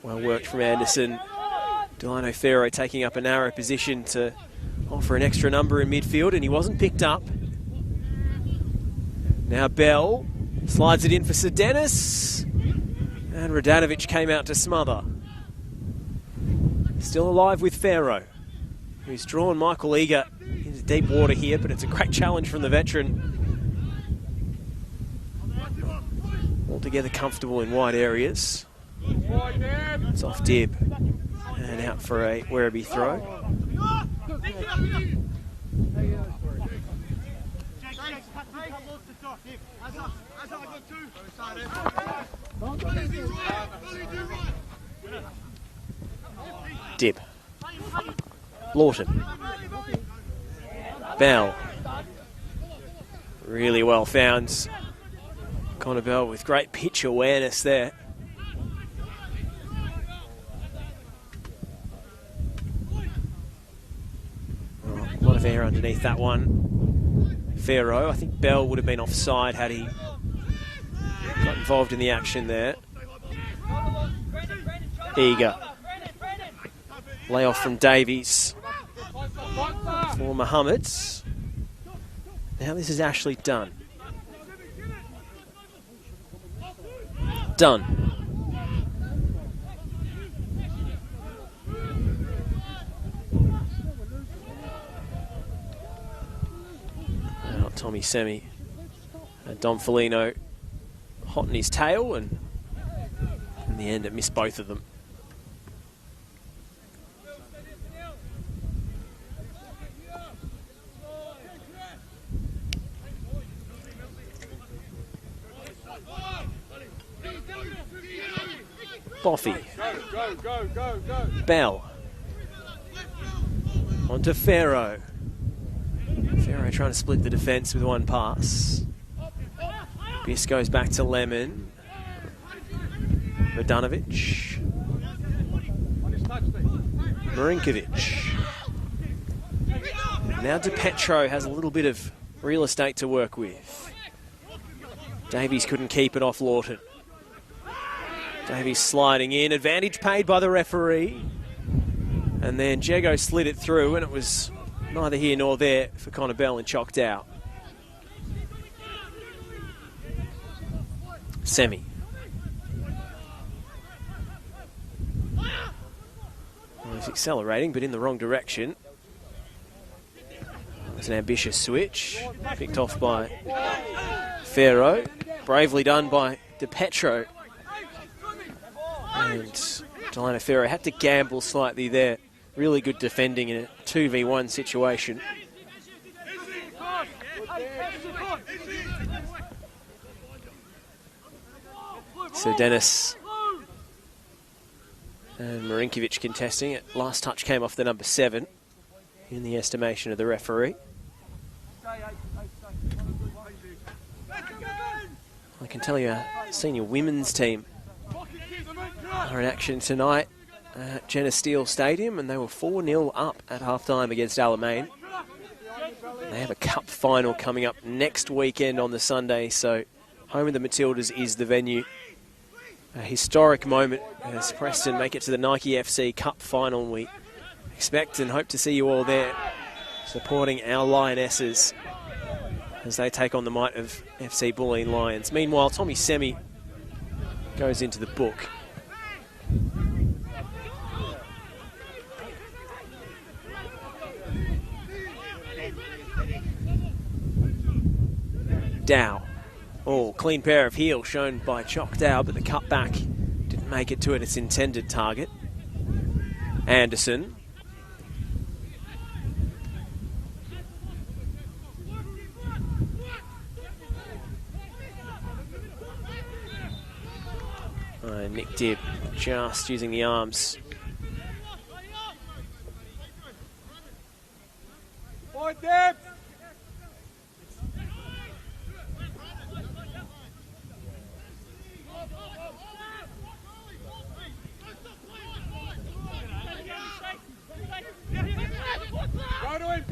Well worked from Anderson. Delano Ferro taking up a narrow position to offer an extra number in midfield, and he wasn't picked up. Now Bell slides it in for Serdenis, and Radanovic came out to smother. Still alive with Ferro, who's drawn Michael Eager into deep water here, but it's a great challenge from the veteran. Altogether comfortable in wide areas. It's off Dib and out for a Werribee throw. Dib. Lawton. Bell. Really well found. Connor Bell with great pitch awareness there. A lot of air underneath that one. Ferro, I think Bell would have been offside had he got involved in the action there. Eager. Layoff from Davies for Mohammed. Now this is Ashley Dunn. Dunn. Tommy Semi, Dom Foligno hot in his tail, and in the end it missed both of them. Boffy. Bell. On to Ferro. Ferro trying to split the defence with one pass. Biss goes back to Lemon. Radanovic. Marinkovic. Now DiPetro has a little bit of real estate to work with. Davies couldn't keep it off Lawton. Davies sliding in, advantage paid by the referee. And then Jago slid it through, and it was neither here nor there for Connor Bell and chocked out. Semi. Well, he's accelerating, but in the wrong direction. It's an ambitious switch, picked off by Ferro. Bravely done by DiPetro. And Delano Ferro had to gamble slightly there. Really good defending in a 2v1 situation. So Dennis and Marinkovic contesting it. Last touch came off the number 7 in the estimation of the referee. I can tell you our senior women's team are in action tonight at Jenna Steele Stadium, and they were 4-0 up at halftime against Alamein. They have a cup final coming up next weekend on the Sunday, so home of the Matildas is the venue. A historic moment as Preston make it to the Nike FC Cup final. We expect and hope to see you all there supporting our Lionesses as they take on the might of FC Bulleen Lions. Meanwhile, Tommy Semi goes into the book. Dow. Oh, clean pair of heels shown by Chock Dow, but the cut back didn't make it to its intended target. Anderson. Nick Dibb just using the arms. Point Dibb!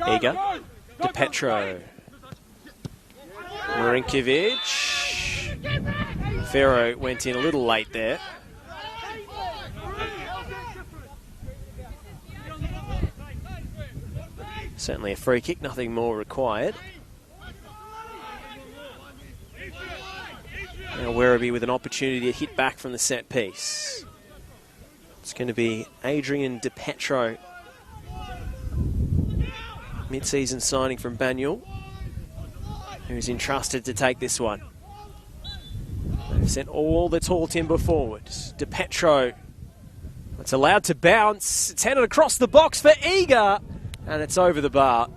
Eager. DiPetro. Marinkovic. Ferro went in a little late there. Certainly a free kick, nothing more required. Now Werribee with an opportunity to hit back from the set piece. It's going to be Adrian DiPetro, mid-season signing from Banyule, who's entrusted to take this one. They've sent all the tall timber forward. DiPetro, it's allowed to bounce. It's headed across the box for Eager, and it's over the bar.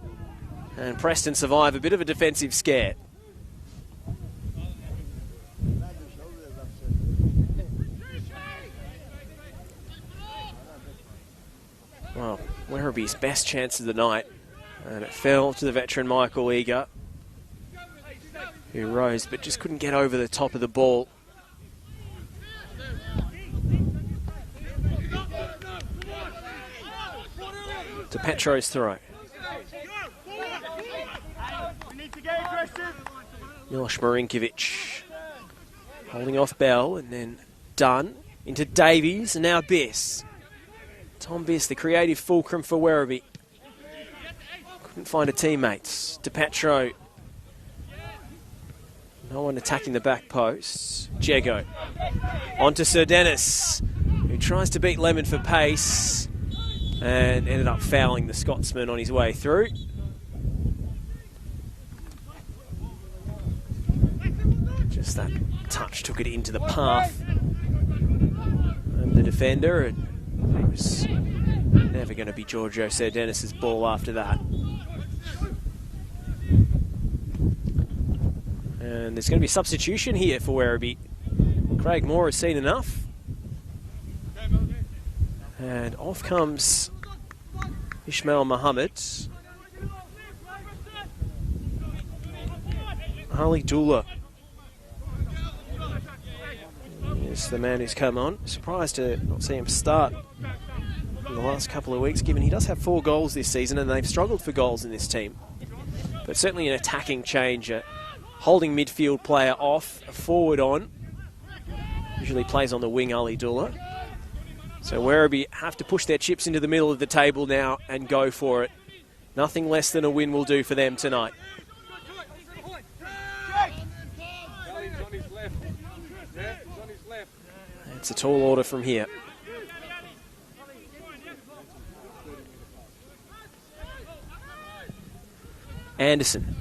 And Preston survive a bit of a defensive scare. Well, Werribee's best chance of the night, and it fell to the veteran Michael Eager, who rose but just couldn't get over the top of the ball. DiPetro's throw. Miloš Marinkovic holding off Bell, and then Dunn into Davies, and now Biss. Tom Biss, the creative fulcrum for Werribee. Couldn't find a teammate. DiPetro. No one attacking the back posts. Jago. Onto Sir Dennis, who tries to beat Lemon for pace and ended up fouling the Scotsman on his way through. Just that touch took it into the path of the defender, and it was never going to be Giorgio Sir Dennis's ball after that. And there's going to be a substitution here for Werribee. Craig Moore has seen enough. And off comes Ishmael Mohammed. Ali Dula is the man who's come on. Surprised to not see him start in the last couple of weeks, given he does have 4 goals this season and they've struggled for goals in this team. But certainly an attacking change. Holding midfield player off, a forward on. Usually plays on the wing, Ali Dullah. So Werribee have to push their chips into the middle of the table now and go for it. Nothing less than a win will do for them tonight. It's a tall order from here. Anderson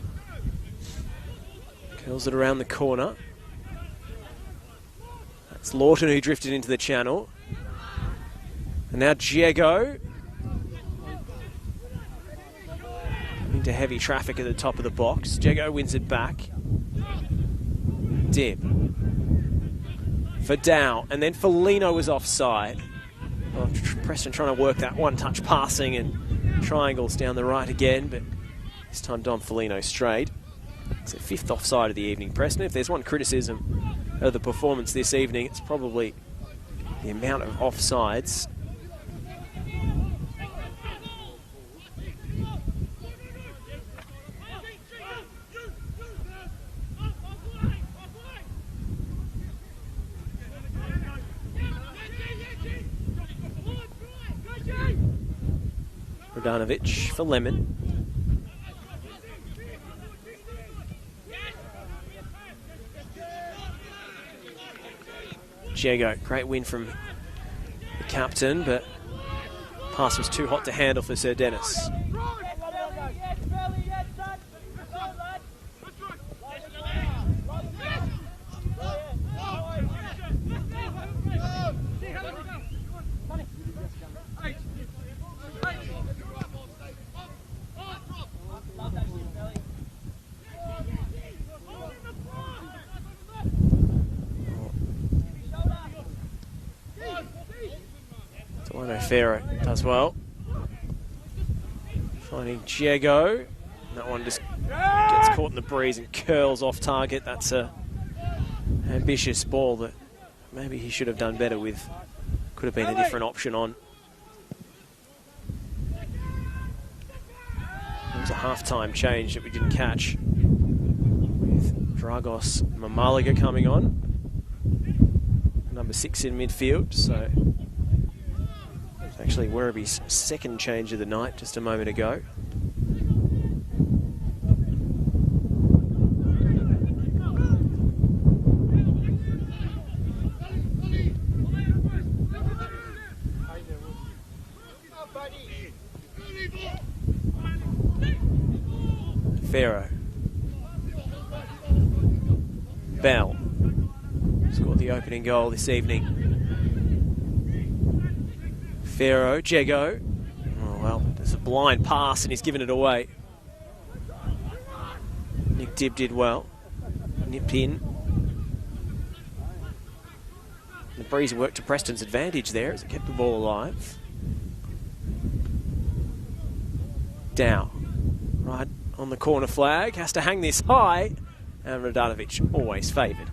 curls it around the corner. That's Lawton who drifted into the channel. And now Diego into heavy traffic at the top of the box. Diego wins it back. Dib for Dow, and then Felino was offside. Well, Preston trying to work that one-touch passing and triangles down the right again, but this time Dom Felino strayed. It's the 5th offside of the evening, Preston. If there's one criticism of the performance this evening, it's probably the amount of offsides. Radanovic for Lemon. Diego, great win from the captain, but pass was too hot to handle for Sir Dennis. Farrow does well. Finding Diego. That one just gets caught in the breeze and curls off target. That's a ambitious ball that maybe he should have done better with. Could have been a different option on. It was a half-time change that we didn't catch, with Dragos Mamaliga coming on. Number 6 in midfield, so actually Werribee's second change of the night just a moment ago. Farrow. Bell scored the opening goal this evening. Farrow, Diego. Oh well, there's a blind pass and he's given it away. Nick Dibb did well. Nipped in. The breeze worked to Preston's advantage there as it kept the ball alive. Dow. Right on the corner flag. Has to hang this high. And Radanovic always favoured.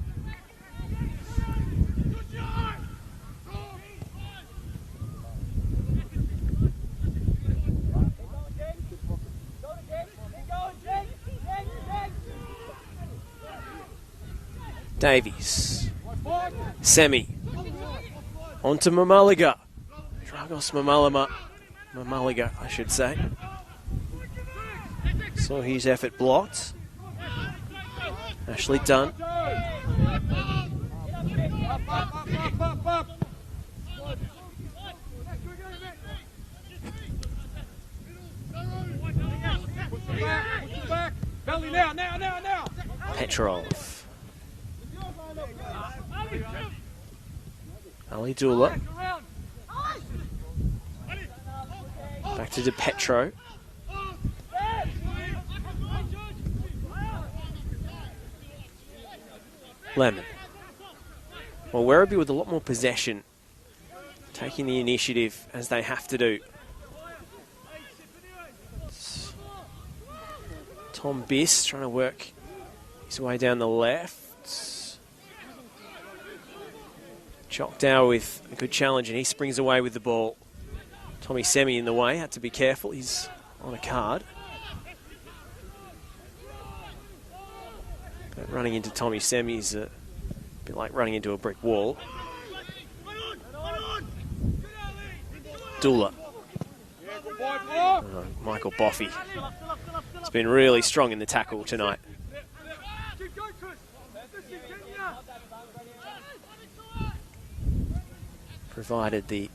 Davies. Semi. On to Mamaliga. Dragos Mamaliga, I should say. Saw his effort blocked. Ashley Dunn. Petrov. Ali Dullah. Back to DePetro. Lemon. Well, Werribee with a lot more possession, taking the initiative as they have to do. It's Tom Biss trying to work his way down the left. Choctaw with a good challenge, and he springs away with the ball. Tommy Semi in the way, had to be careful, he's on a card. But running into Tommy Semi is a bit like running into a brick wall. Dula. Michael Boffey has been really strong in the tackle tonight. Provided the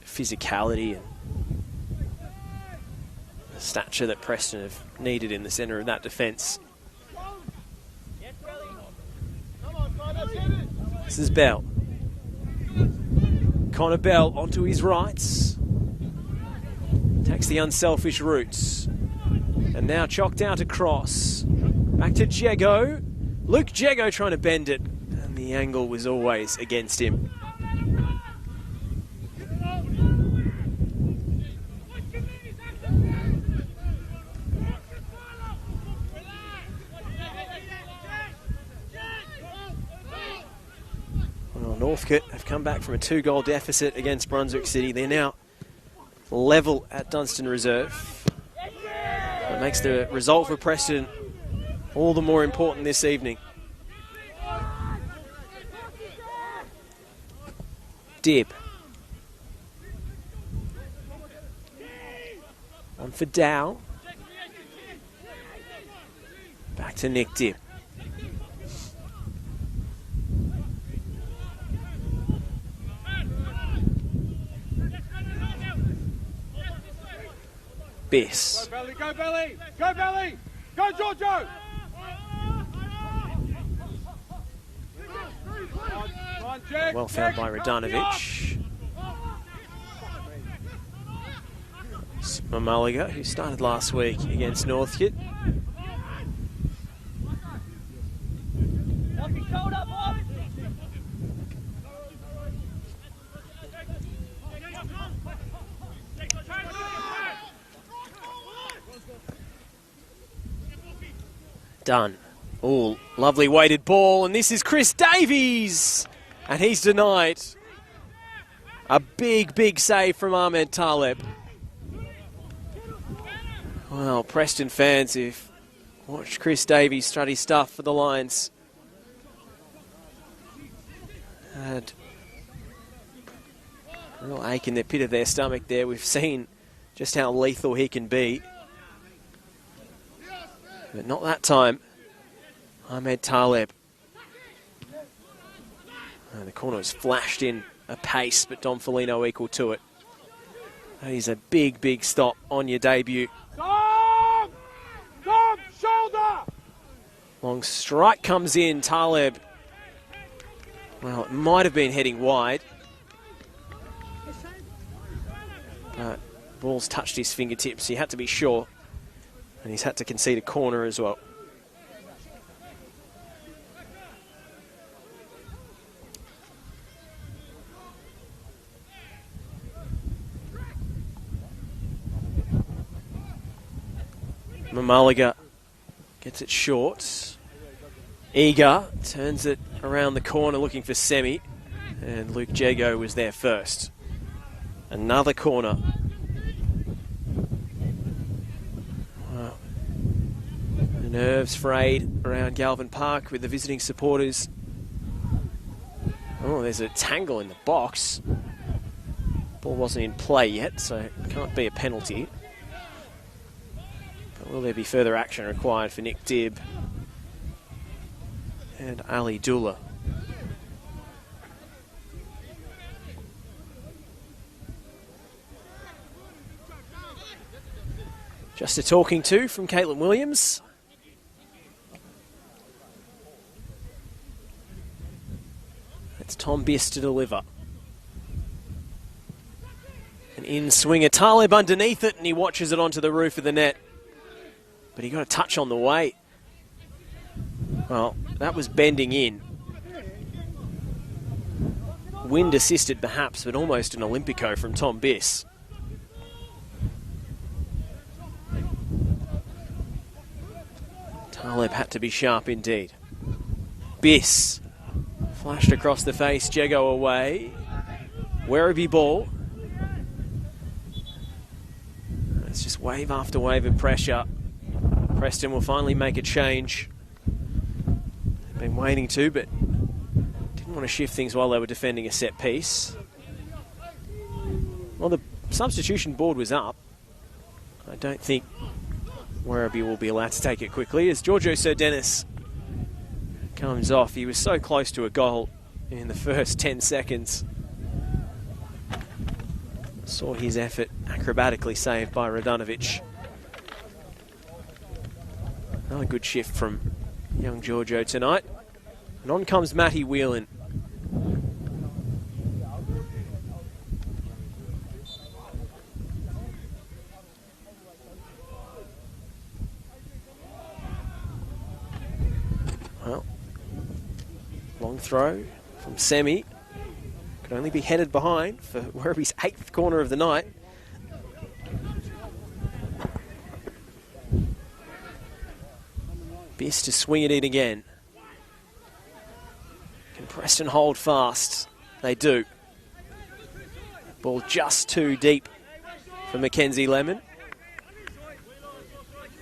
physicality and the stature that Preston have needed in the centre of that defence. This is Bell. Connor Bell onto his rights. Takes the unselfish routes. And now chocked out across. Back to Jego. Luke Jego trying to bend it. And the angle was always against him. Well, Northcote have come back from a 2-goal deficit against Brunswick City. They're now level at Dunstan Reserve. It makes the result for Preston all the more important this evening. Dibb. On for Dow. Back to Nick Dibb. Biss. Go Belly, go Belly, go Belly, go Giorgio! Well found by Radanovic. Mamaliga, who started last week against Northcote. Done. Oh, lovely weighted ball, and this is Chris Davies, and he's denied. A big, big save from Ahmed Taleb. Well, Preston fans who've watched Chris Davies strut his stuff for the Lions had a real ache in the pit of their stomach there. We've seen just how lethal he can be. But not that time. Ahmed Taleb. Oh, the corner was flashed in a pace, but Dom Felino equal to it. That is a big, big stop on your debut. Dom! Dom, shoulder! Long strike comes in, Taleb. Well, it might have been heading wide. But ball's touched his fingertips. He had to be sure. And he's had to concede a corner as well. Mamaliga gets it short. Eager turns it around the corner looking for Semi. And Luke Jego was there first. Another corner. Wow. The nerves frayed around Galvin Park with the visiting supporters. Oh, there's a tangle in the box. Ball wasn't in play yet, so it can't be a penalty. But will there be further action required for Nick Dibb and Ali Dula? Just a talking to from Caitlin Williams. It's Tom Biss to deliver. An in-swinger, Taleb underneath it, and he watches it onto the roof of the net. But he got a touch on the way. Well, that was bending in. Wind assisted perhaps, but almost an Olympico from Tom Biss. Taleb had to be sharp indeed. Biss flashed across the face, Jego away. Werribee ball. It's just wave after wave of pressure. Preston will finally make a change. They've been waiting to, but didn't want to shift things while they were defending a set piece. Well, the substitution board was up. I don't think Werribee will be allowed to take it quickly as Giorgio Sir Dennis comes off. He was so close to a goal in the first 10 seconds. Saw his effort acrobatically saved by Radanovic. Another good shift from young Giorgio tonight. And on comes Matty Whelan. Well, long throw from Semi. Could only be headed behind for Werribee's 8th corner of the night. Biss to swing it in again. Can Preston hold fast? They do. Ball just too deep for Mackenzie Lemon.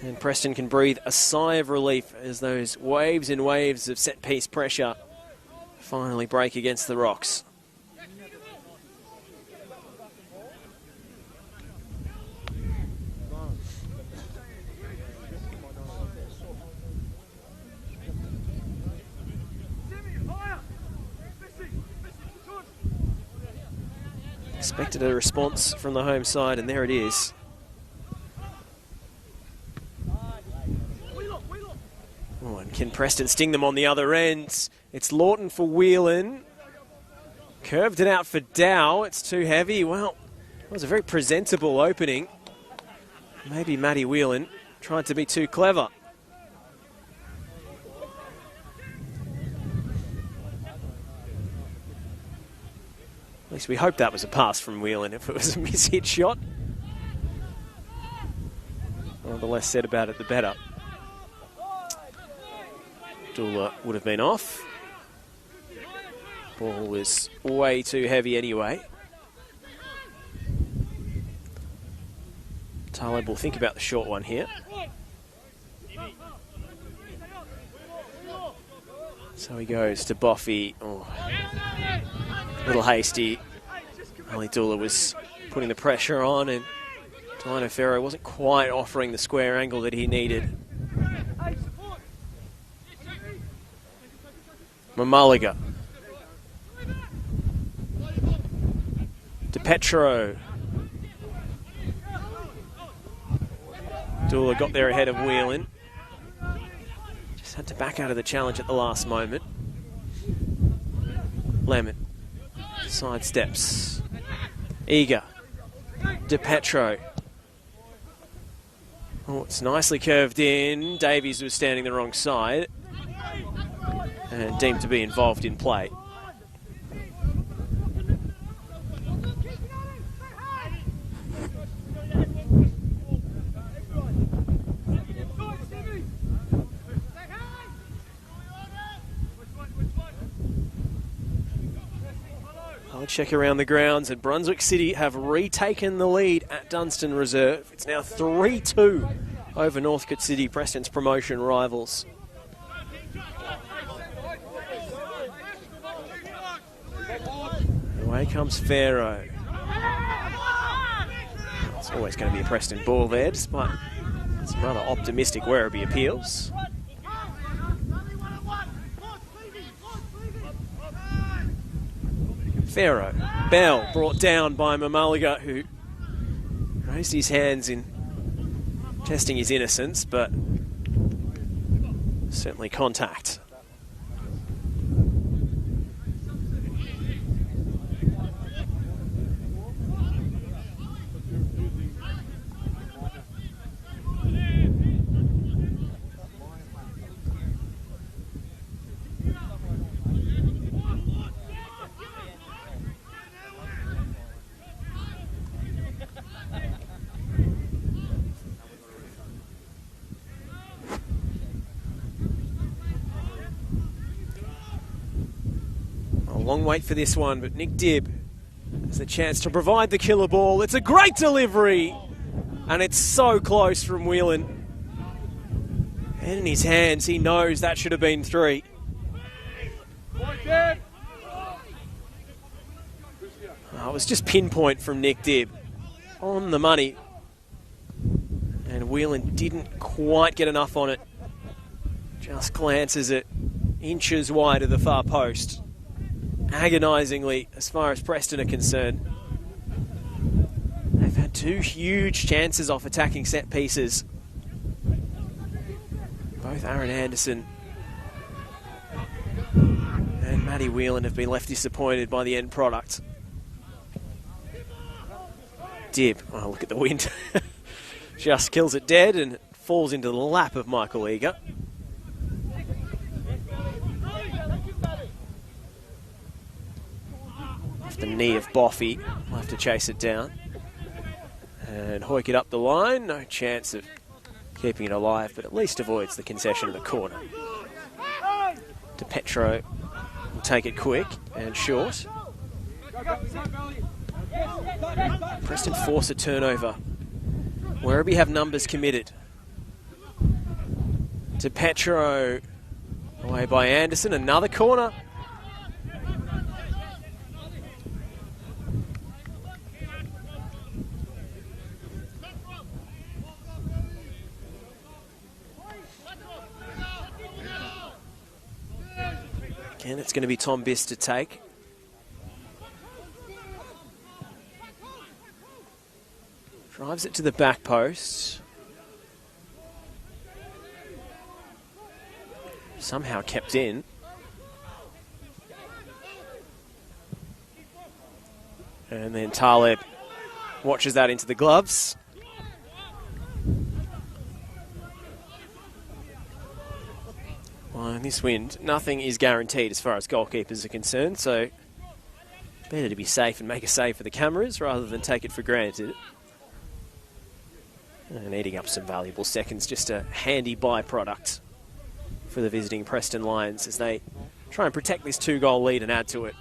And Preston can breathe a sigh of relief as those waves and waves of set-piece pressure finally break against the rocks. Expected a response from the home side, and there it is. Oh, and can Preston sting them on the other end? It's Lawton for Whelan. Curved it out for Dow. It's too heavy. Well, it was a very presentable opening. Maybe Matty Whelan tried to be too clever. At least we hope that was a pass from Whelan. If it was a miss-hit shot, well, the less said about it, the better. Dula would have been off. Ball was way too heavy anyway. Taleb will think about the short one here. So he goes to Boffey. Oh. A little hasty. Ali Dula was putting the pressure on, and Delano Ferro wasn't quite offering the square angle that he needed. Mamaliga. DePetro. Dula got there ahead of Whelan. Just had to back out of the challenge at the last moment. Lemon. Side steps. Eager. DePetro. Oh, it's nicely curved in. Davies was standing the wrong side and deemed to be involved in play. Check around the grounds, and Brunswick City have retaken the lead at Dunstan Reserve. It's now 3-2 over Northcote City, Preston's promotion rivals. Away comes Pharaoh. It's always going to be a Preston ball there, despite some rather optimistic Werribee appeals. Pharaoh. Bell brought down by Mamaliga, who raised his hands in testing his innocence, but certainly contact. Long wait for this one, but Nick Dibb has the chance to provide the killer ball. It's a great delivery, and it's so close from Whelan. And in his hands, he knows that should have been 3. It was just pinpoint from Nick Dibb. on the money. And Whelan didn't quite get enough on it. Just glances it inches wide of the far post. Agonisingly, as far as Preston are concerned. They've had two huge chances off attacking set pieces. Both Aaron Anderson and Matty Whelan have been left disappointed by the end product. Dib, oh look at the wind. Just kills it dead and falls into the lap of Michael Eager. Off the knee of Boffey, we'll have to chase it down. And hoik it up the line, no chance of keeping it alive, but at least avoids the concession of the corner. De Petro will take it quick and short. Preston force a turnover. Werribee have numbers committed. De Petro away by Anderson, another corner. Again, it's going to be Tom Biss to take. Drives it to the back post. Somehow kept in. And then Taleb watches that into the gloves. Well, in this wind, nothing is guaranteed as far as goalkeepers are concerned, so better to be safe and make a save for the cameras rather than take it for granted. And eating up some valuable seconds, just a handy byproduct for the visiting Preston Lions as they try and protect this 2-goal lead and add to it.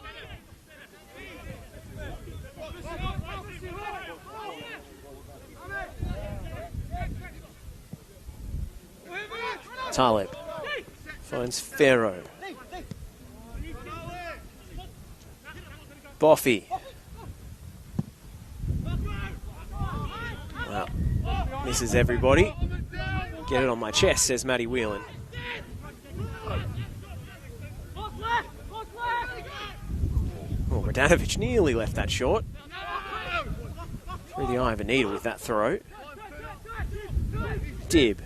Taleb finds Farrow. Boffey. Wow. Misses everybody. Get it on my chest, says Matty Whelan. Oh, Radanovic nearly left that short. Through the eye of a needle with that throw. Dib.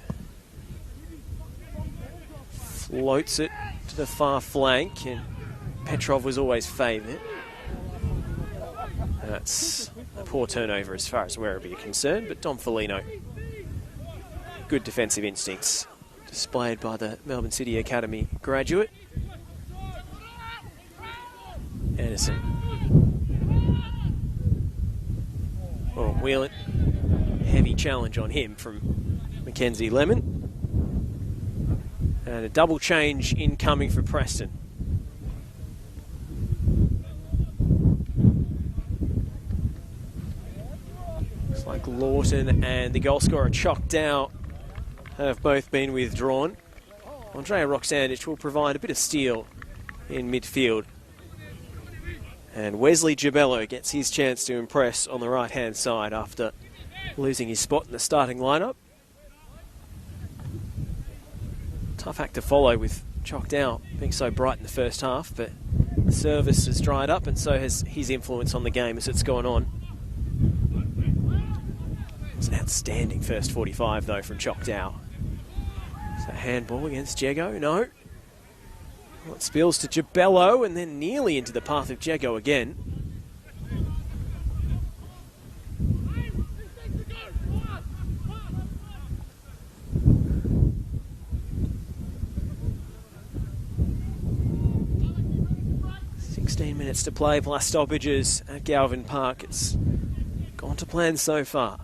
Floats it to the far flank, and Petrov was always favoured. That's a poor turnover as far as Werribee are concerned, but Dom Felino, good defensive instincts displayed by the Melbourne City Academy graduate. Anderson. Oh, Whelan. Heavy challenge on him from Mackenzie Lemon. And a double change incoming for Preston. Looks like Lawton and the goalscorer Chock Dow have both been withdrawn. Andrea Roxandich will provide a bit of steel in midfield. And Wesley Gibello gets his chance to impress on the right-hand side after losing his spot in the starting lineup. Tough act to follow with Chock Dow being so bright in the first half, but the service has dried up and so has his influence on the game as it's gone on. It's an outstanding first 45 though from Chock Dow. So handball against Jego, no. Well, it spills to Gibello and then nearly into the path of Jego again. Minutes to play plus stoppages at Galvin Park. It's gone to plan so far.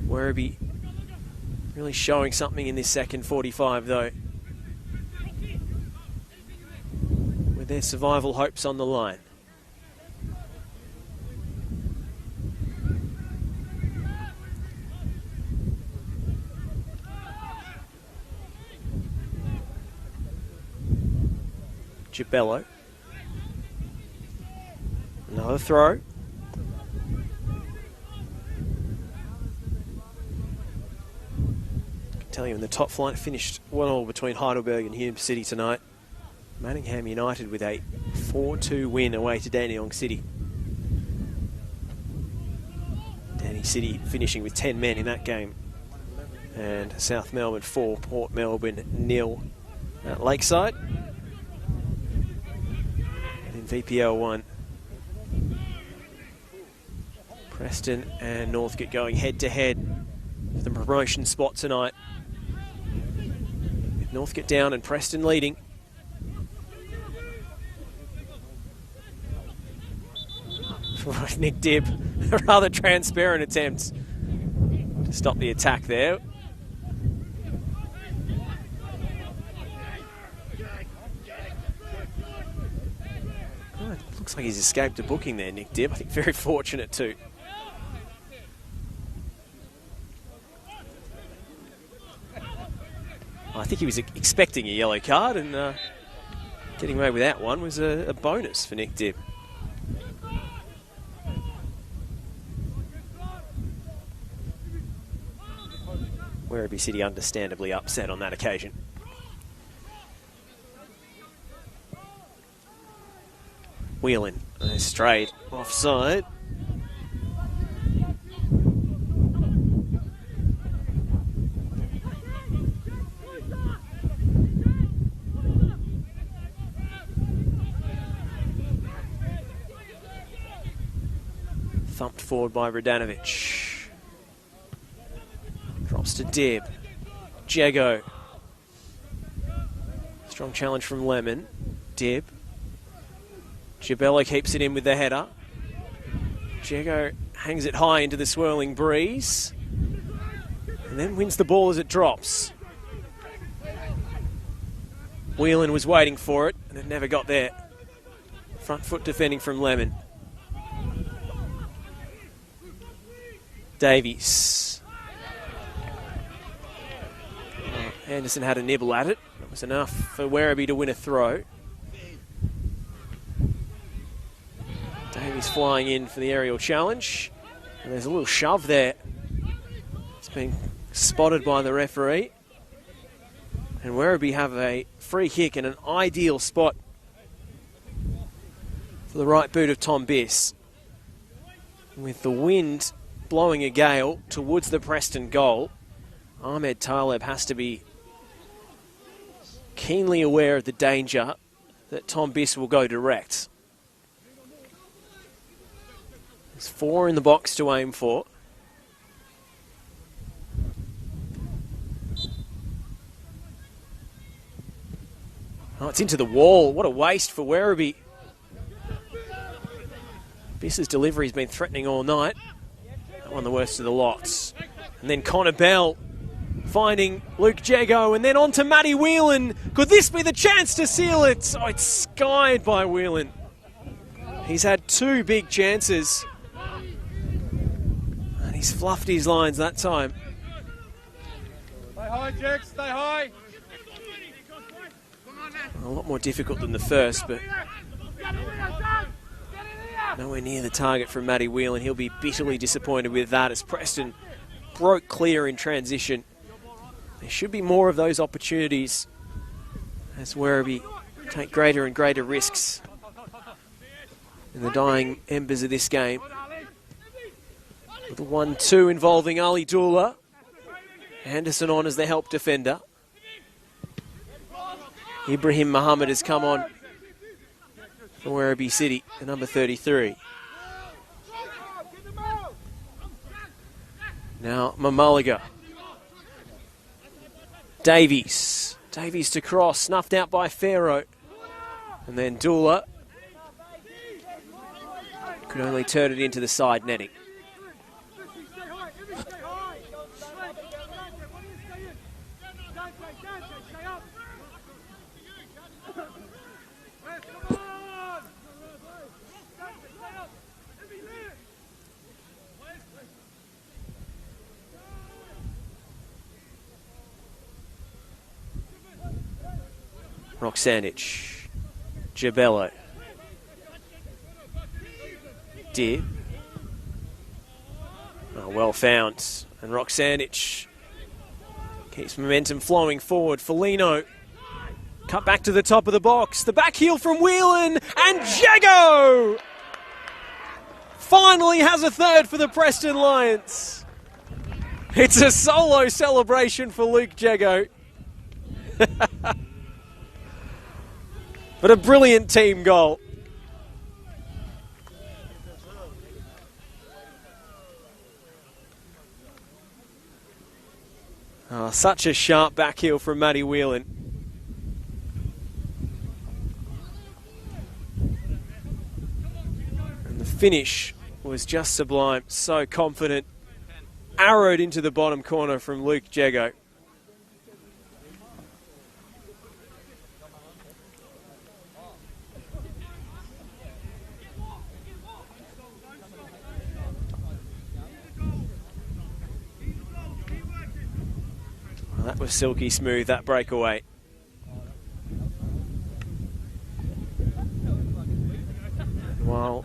Werribee really showing something in this second 45 though, with their survival hopes on the line. Gibello. Another throw. tell you, in the top flight, finished 1-1 between Heidelberg and Hume City tonight. Manningham United with a 4-2 win away to Dandenong City. Danny City finishing with 10 men in that game. And South Melbourne 4, Port Melbourne 0 at Lakeside. And in VPL 1, Preston and Northcote going head-to-head for the promotion spot tonight. With Northcote down and Preston leading. Nick Dibb, a rather transparent attempt to stop the attack there. Oh, it looks like he's escaped a booking there, Nick Dibb. I think very fortunate too. I think he was expecting a yellow card, and getting away with that one was a bonus for Nick Dibb. Werribee City understandably upset on that occasion. Whelan, straight offside. Thumped forward by Radanovic. Drops to Dibb. Jago. Strong challenge from Lemon. Dibb. Gibello keeps it in with the header. Jago hangs it high into the swirling breeze. And then wins the ball as it drops. Whelan was waiting for it, and it never got there. Front foot defending from Lemon. Davies. Anderson had a nibble at it. That was enough for Werribee to win a throw. Davies flying in for the aerial challenge. And there's a little shove there. It's been spotted by the referee. And Werribee have a free kick in an ideal spot for the right boot of Tom Biss. With the wind blowing a gale towards the Preston goal, Ahmed Taleb has to be keenly aware of the danger that Tom Biss will go direct. There's 4 in the box to aim for. Oh, it's into the wall. What a waste for Werribee. Biss's delivery's been threatening all night. That one the worst of the lots. And then Connor Bell finding Luke Jago, and then on to Matty Whelan. Could this be the chance to seal it? Oh, it's skied by Whelan. He's had 2 big chances. And he's fluffed his lines that time. Stay high, Jack, stay high. A lot more difficult than the first, but nowhere near the target from Matty Whelan. He'll be bitterly disappointed with that as Preston broke clear in transition. There should be more of those opportunities as Werribee take greater and greater risks in the dying embers of this game. With the 1-2 involving Ali Dula. Anderson on as the help defender. Ibrahim Muhammad has come on for Werribee City, the number 33. Now Mamaliga. Davies. Davies to cross, snuffed out by Pharaoh. And then Dula could only turn it into the side netting. Roxanich, Gibello, Dibb. Oh, well found. And Roxanich Keeps momentum flowing forward. Felino cut back to the top of the box. The back heel from Whelan, and Jago finally has a third for the Preston Lions. It's a solo celebration for Luke Jago. But a brilliant team goal. Oh, such a sharp back heel from Matty Whelan. And the finish was just sublime, so confident. Arrowed into the bottom corner from Luke Jago. Well, that was silky smooth, that breakaway. Well,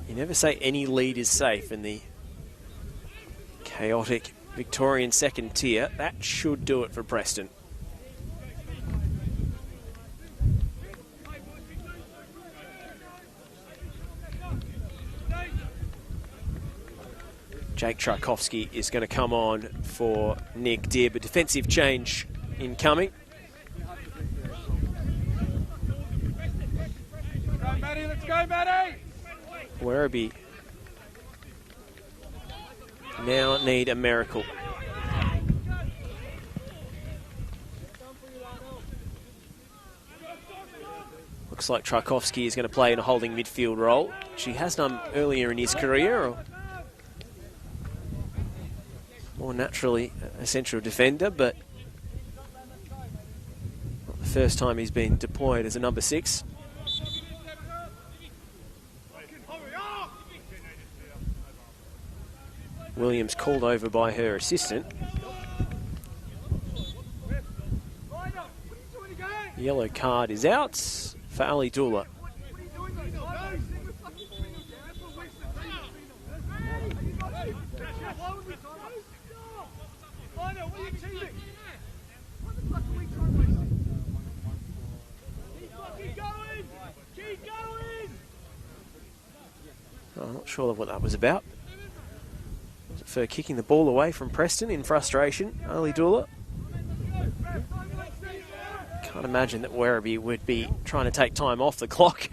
you never say any lead is safe in the chaotic Victorian second tier. That should do it for Preston. Jake Tchaikovsky is going to come on for Nick Dibb. A defensive change incoming. Let's go, Matty! Werribee now need a miracle. Looks like Tchaikovsky is going to play in a holding midfield role, which he has done earlier in his career, or more naturally a central defender, but not the first time he's been deployed as a number 6. Williams called over by her assistant. The yellow card is out for Ali Dula. I'm not sure what that was about. For kicking the ball away from Preston in frustration, Ali Dula. Can't imagine that Werribee would be trying to take time off the clock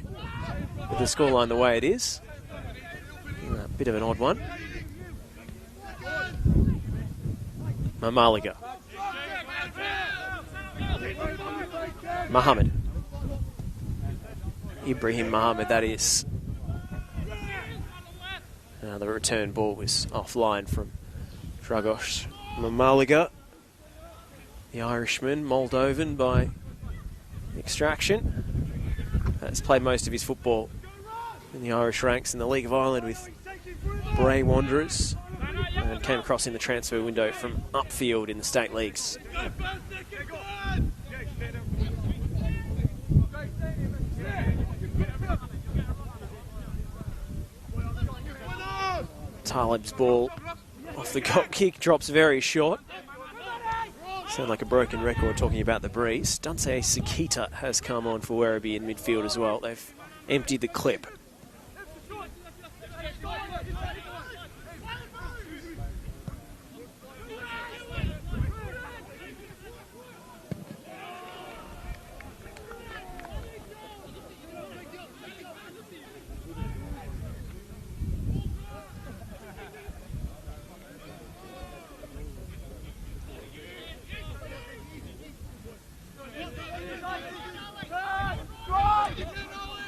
with the scoreline the way it is. A bit of an odd one. Mamaliga. Muhammad. Ibrahim Muhammad, that is. The return ball was offline from Dragos Mamaliga. The Irishman, Moldovan by extraction. Has played most of his football in the Irish ranks in the League of Ireland with Bray Wanderers, and came across in the transfer window from upfield in the state leagues. Taleb's ball off the goal kick drops very short. Sound like a broken record talking about the breeze. Dunsey Sakita has come on for Werribee in midfield as well. They've emptied the clip.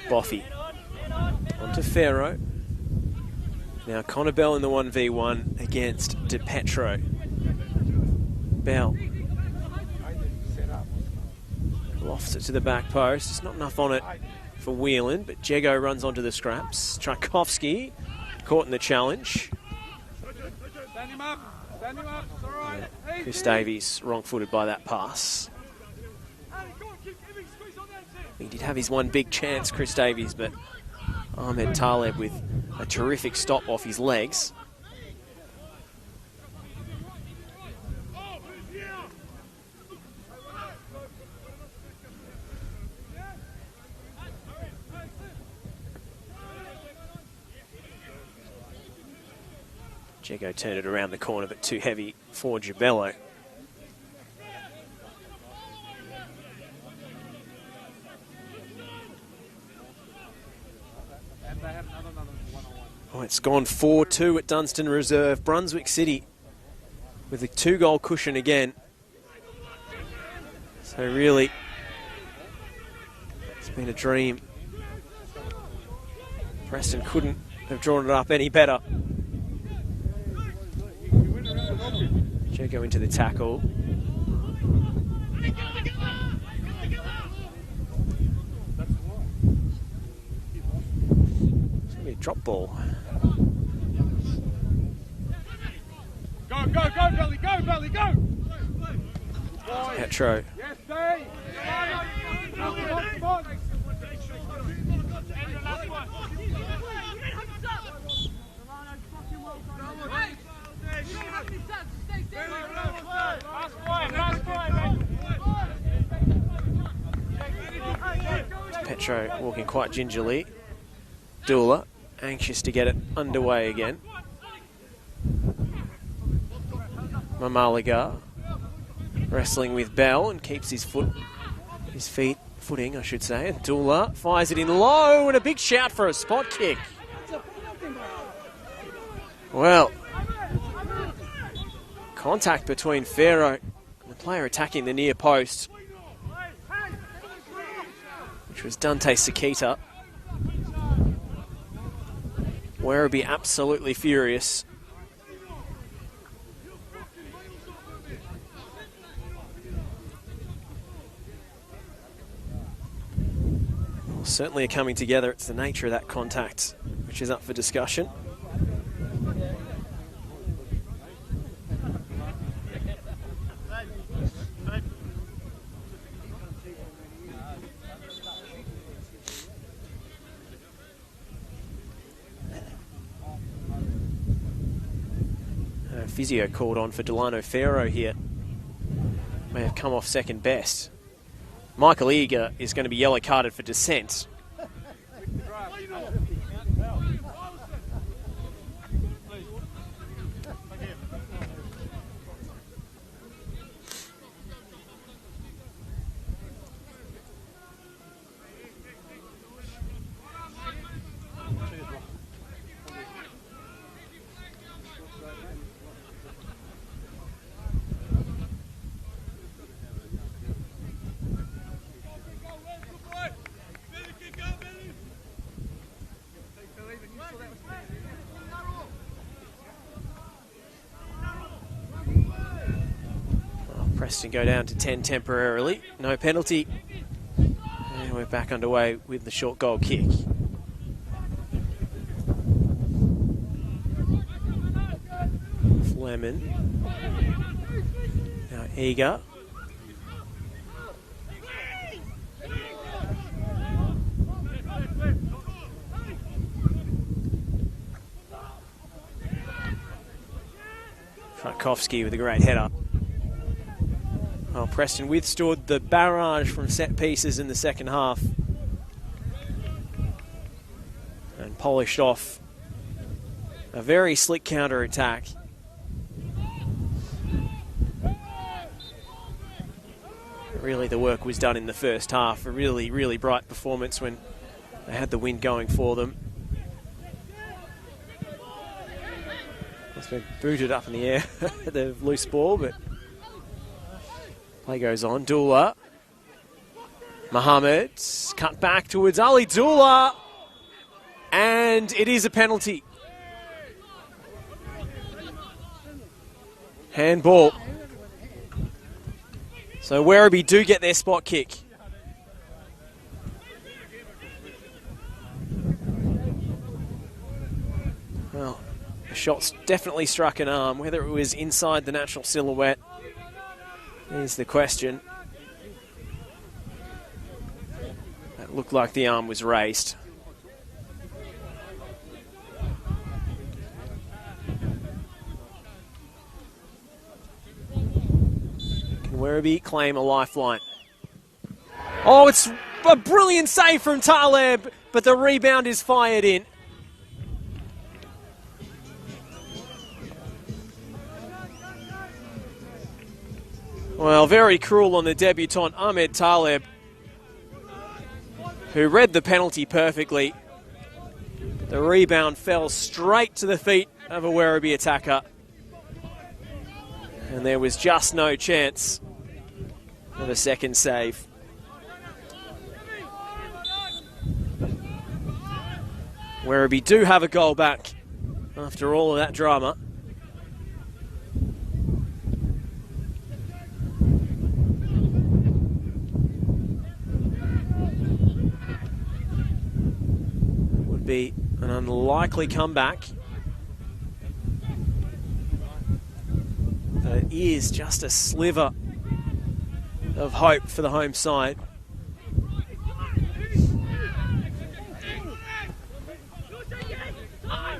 Boffy onto Ferro. Now Connor Bell in the 1v1 against DePetro. Bell lofts it to the back post. There's not enough on it for Whelan, but Jago runs onto the scraps. Tchaikovsky caught in the challenge. Stand him up. Stand him up. It's all right. Chris Davies wrong-footed by that pass. He did have his one big chance, Chris Davies, but Ahmed Taleb with a terrific stop off his legs. Jego turned it around the corner, but too heavy for Gibello. Oh, it's gone 4-2 at Dunstan Reserve. Brunswick City with a 2-goal cushion again. So really, it's been a dream. Preston couldn't have drawn it up any better. Jego into the tackle. It's going to be a drop ball. Go, Belly, go, Belly, go! Petro. Yes, stay! Come on. Petro walking quite gingerly. Dula anxious to get it underway again. Mamaliga wrestling with Bell and keeps his footing, I should say. And Dula fires it in low and a big shout for a spot kick. Well, contact between Pharaoh and the player attacking the near post, which was Dante Sakita. Werribee absolutely furious. Well, certainly are coming together. It's the nature of that contact which is up for discussion. Physio called on for Delano Ferro here. May have come off second best. Michael Eager is going to be yellow carded for dissent. Preston go down to 10 temporarily. No penalty. And we're back underway with the short goal kick. Fleming. Now Eager. Frankowski with a great header. Well, Preston withstood the barrage from set pieces in the second half and polished off a very slick counter-attack. Really, the work was done in the first half. A really, really bright performance when they had the wind going for them. It's been booted up in the air, the loose ball, but play goes on. Dula. Mohammed. Cut back towards Ali Dula. And it is a penalty. Handball. So Werribee do get their spot kick. Well, the shot's definitely struck an arm. Whether it was inside the natural silhouette is the question. That looked like the arm was raised. Can Werribee claim a lifeline? Oh, it's a brilliant save from Taleb, but the rebound is fired in. Well, very cruel on the debutant Ahmed Taleb, who read the penalty perfectly. The rebound fell straight to the feet of a Werribee attacker. And there was just no chance of a second save. Werribee do have a goal back after all of that drama. Would be an unlikely comeback. But it is just a sliver of hope for the home side.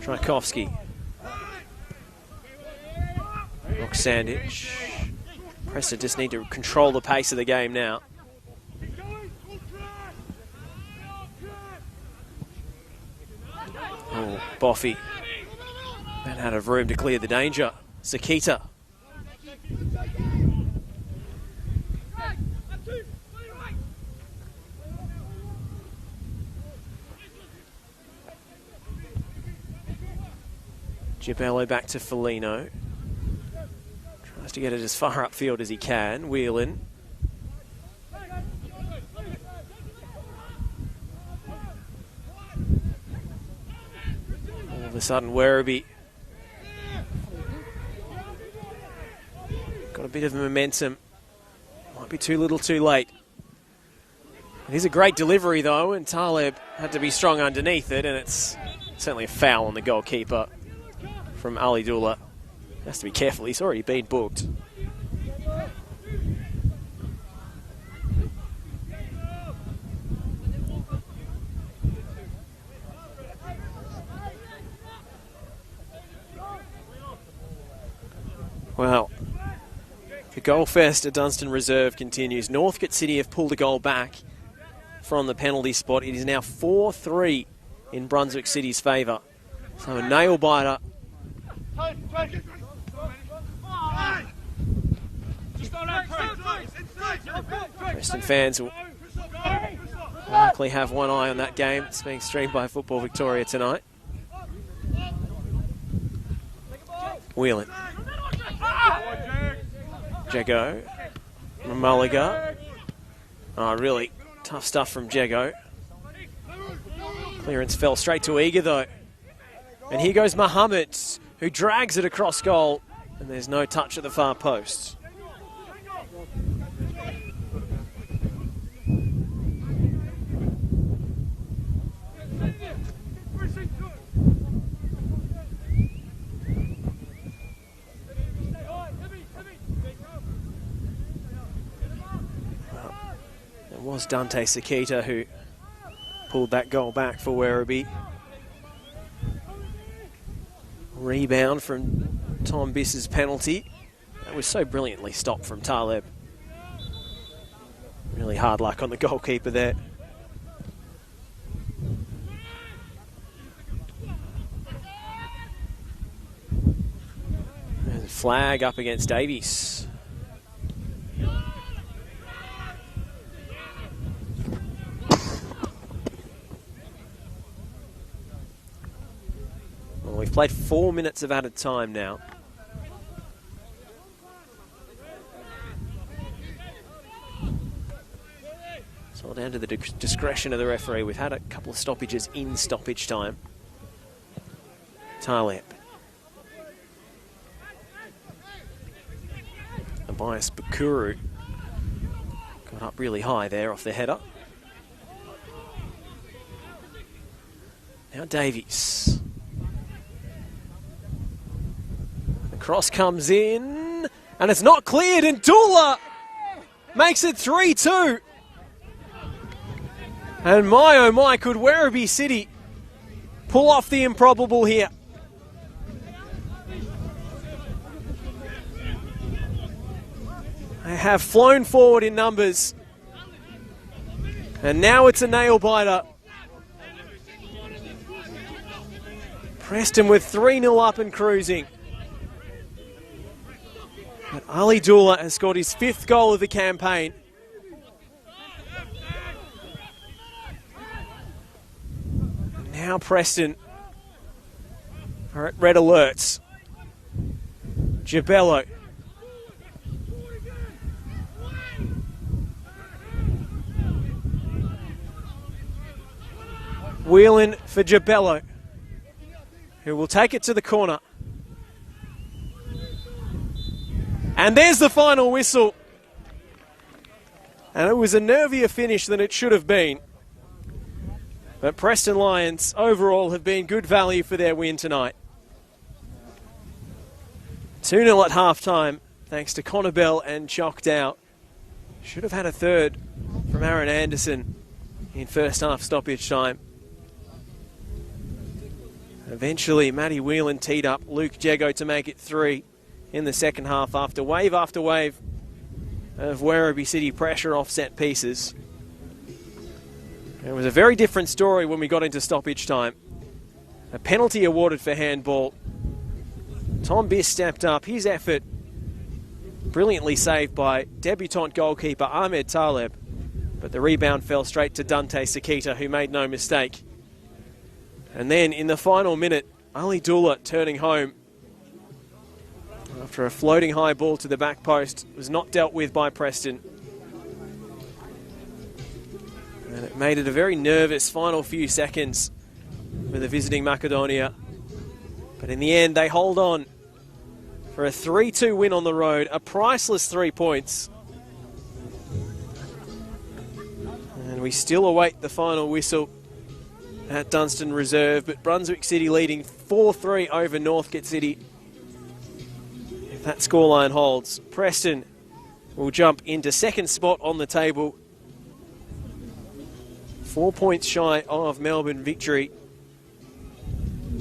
Tchaikovsky. Roksandich. Preston just need to control the pace of the game now. Oh, Boffy. Ran out of room to clear the danger. Sakita. Gibello back to Felino. Tries to get it as far upfield as he can. Whelan. All of a sudden, Werribee got a bit of momentum. Might be too little too late. It is a great delivery, though, and Taleb had to be strong underneath it, and it's certainly a foul on the goalkeeper from Ali Dullah. Has to be careful, he's already been booked. Well, the goal fest at Dunstan Reserve continues. Northcote City have pulled a goal back from the penalty spot. It is now 4-3 in Brunswick City's favour. So a nail biter. Preston fans will likely have one eye on that game. It's being streamed by Football Victoria tonight. Whelan. Jago. Mulliga. Oh, really tough stuff from Jago. Clearance fell straight to Eager, though. And here goes Muhammad, who drags it across goal. And there's no touch at the far post. It was Dante Sakita who pulled that goal back for Werribee. Rebound from Tom Biss's penalty. That was so brilliantly stopped from Taleb. Really hard luck on the goalkeeper there. And flag up against Davies. Well, we've played 4 minutes of added time now. It's all down to the discretion of the referee. We've had a couple of stoppages in stoppage time. Taleb. Abias Bakuru got up really high there off the header. Now Davies. The cross comes in, and it's not cleared, and Dullah makes it 3-2. And my oh my, could Werribee City pull off the improbable here? They have flown forward in numbers. And now it's a nail biter. Preston with 3-0 up and cruising. But Ali Dula has scored his 5th goal of the campaign. And now Preston are at red alerts. Gibello. Wheeling for Gibello, who will take it to the corner. And there's the final whistle. And it was a nervier finish than it should have been. But Preston Lions overall have been good value for their win tonight. 2-0 at half-time, thanks to Connor Bell and Jock Dow. Should have had a third from Aaron Anderson in first half stoppage time. Eventually, Matty Whelan teed up Luke Jego to make it 3 in the second half after wave of Werribee City pressure off set pieces. It was a very different story when we got into stoppage time. A penalty awarded for handball. Tom Biss stepped up. His effort brilliantly saved by debutant goalkeeper Ahmed Taleb. But the rebound fell straight to Dante Sakita, who made no mistake. And then in the final minute, Ali Dula turning home after a floating high ball to the back post was not dealt with by Preston. And it made it a very nervous final few seconds for the visiting Macedonia. But in the end, they hold on for a 3-2 win on the road, a priceless 3 points. And we still await the final whistle at Dunstan Reserve, but Brunswick City leading 4-3 over Northcote City. If that scoreline holds, Preston will jump into second spot on the table. 4 points shy of Melbourne Victory,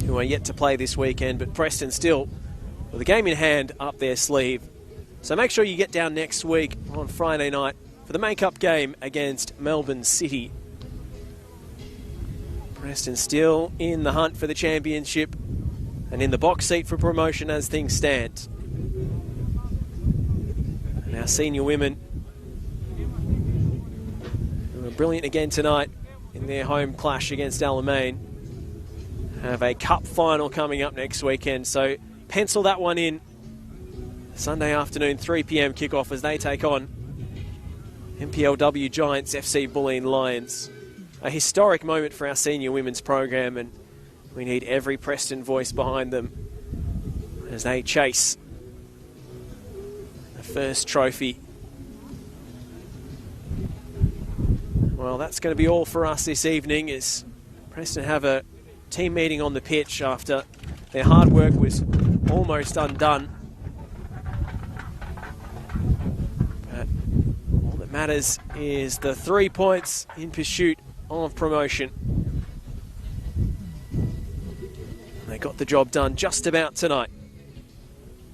who are yet to play this weekend, but Preston still, with a game in hand, up their sleeve. So make sure you get down next week on Friday night for the make-up game against Melbourne City. Preston still in the hunt for the championship and in the box seat for promotion as things stand. And our senior women, who were brilliant again tonight in their home clash against Alamein, have a cup final coming up next weekend. So pencil that one in. Sunday afternoon, 3 p.m. kickoff as they take on MPLW Giants FC Bulleen Lions. A historic moment for our senior women's program, and we need every Preston voice behind them as they chase the first trophy. Well, that's going to be all for us this evening as Preston have a team meeting on the pitch after their hard work was almost undone. But all that matters is the 3 points in pursuit of promotion. They got the job done just about tonight.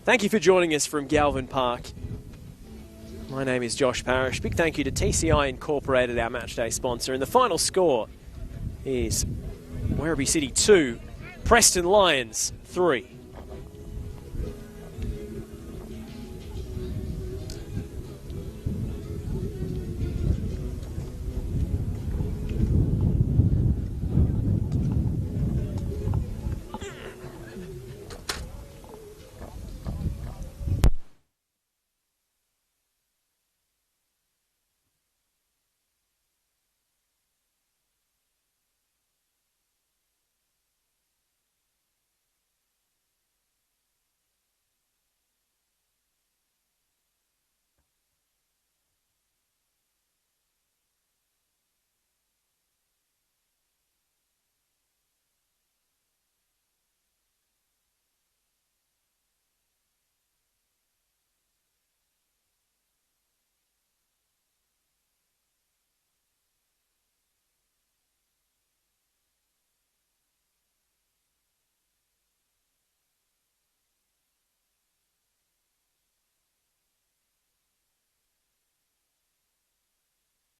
Thank you for joining us from Galvin Park. My name is Josh Parrish. Big thank you to TCI Incorporated, our matchday sponsor. And the final score is Werribee City 2, Preston Lions 3.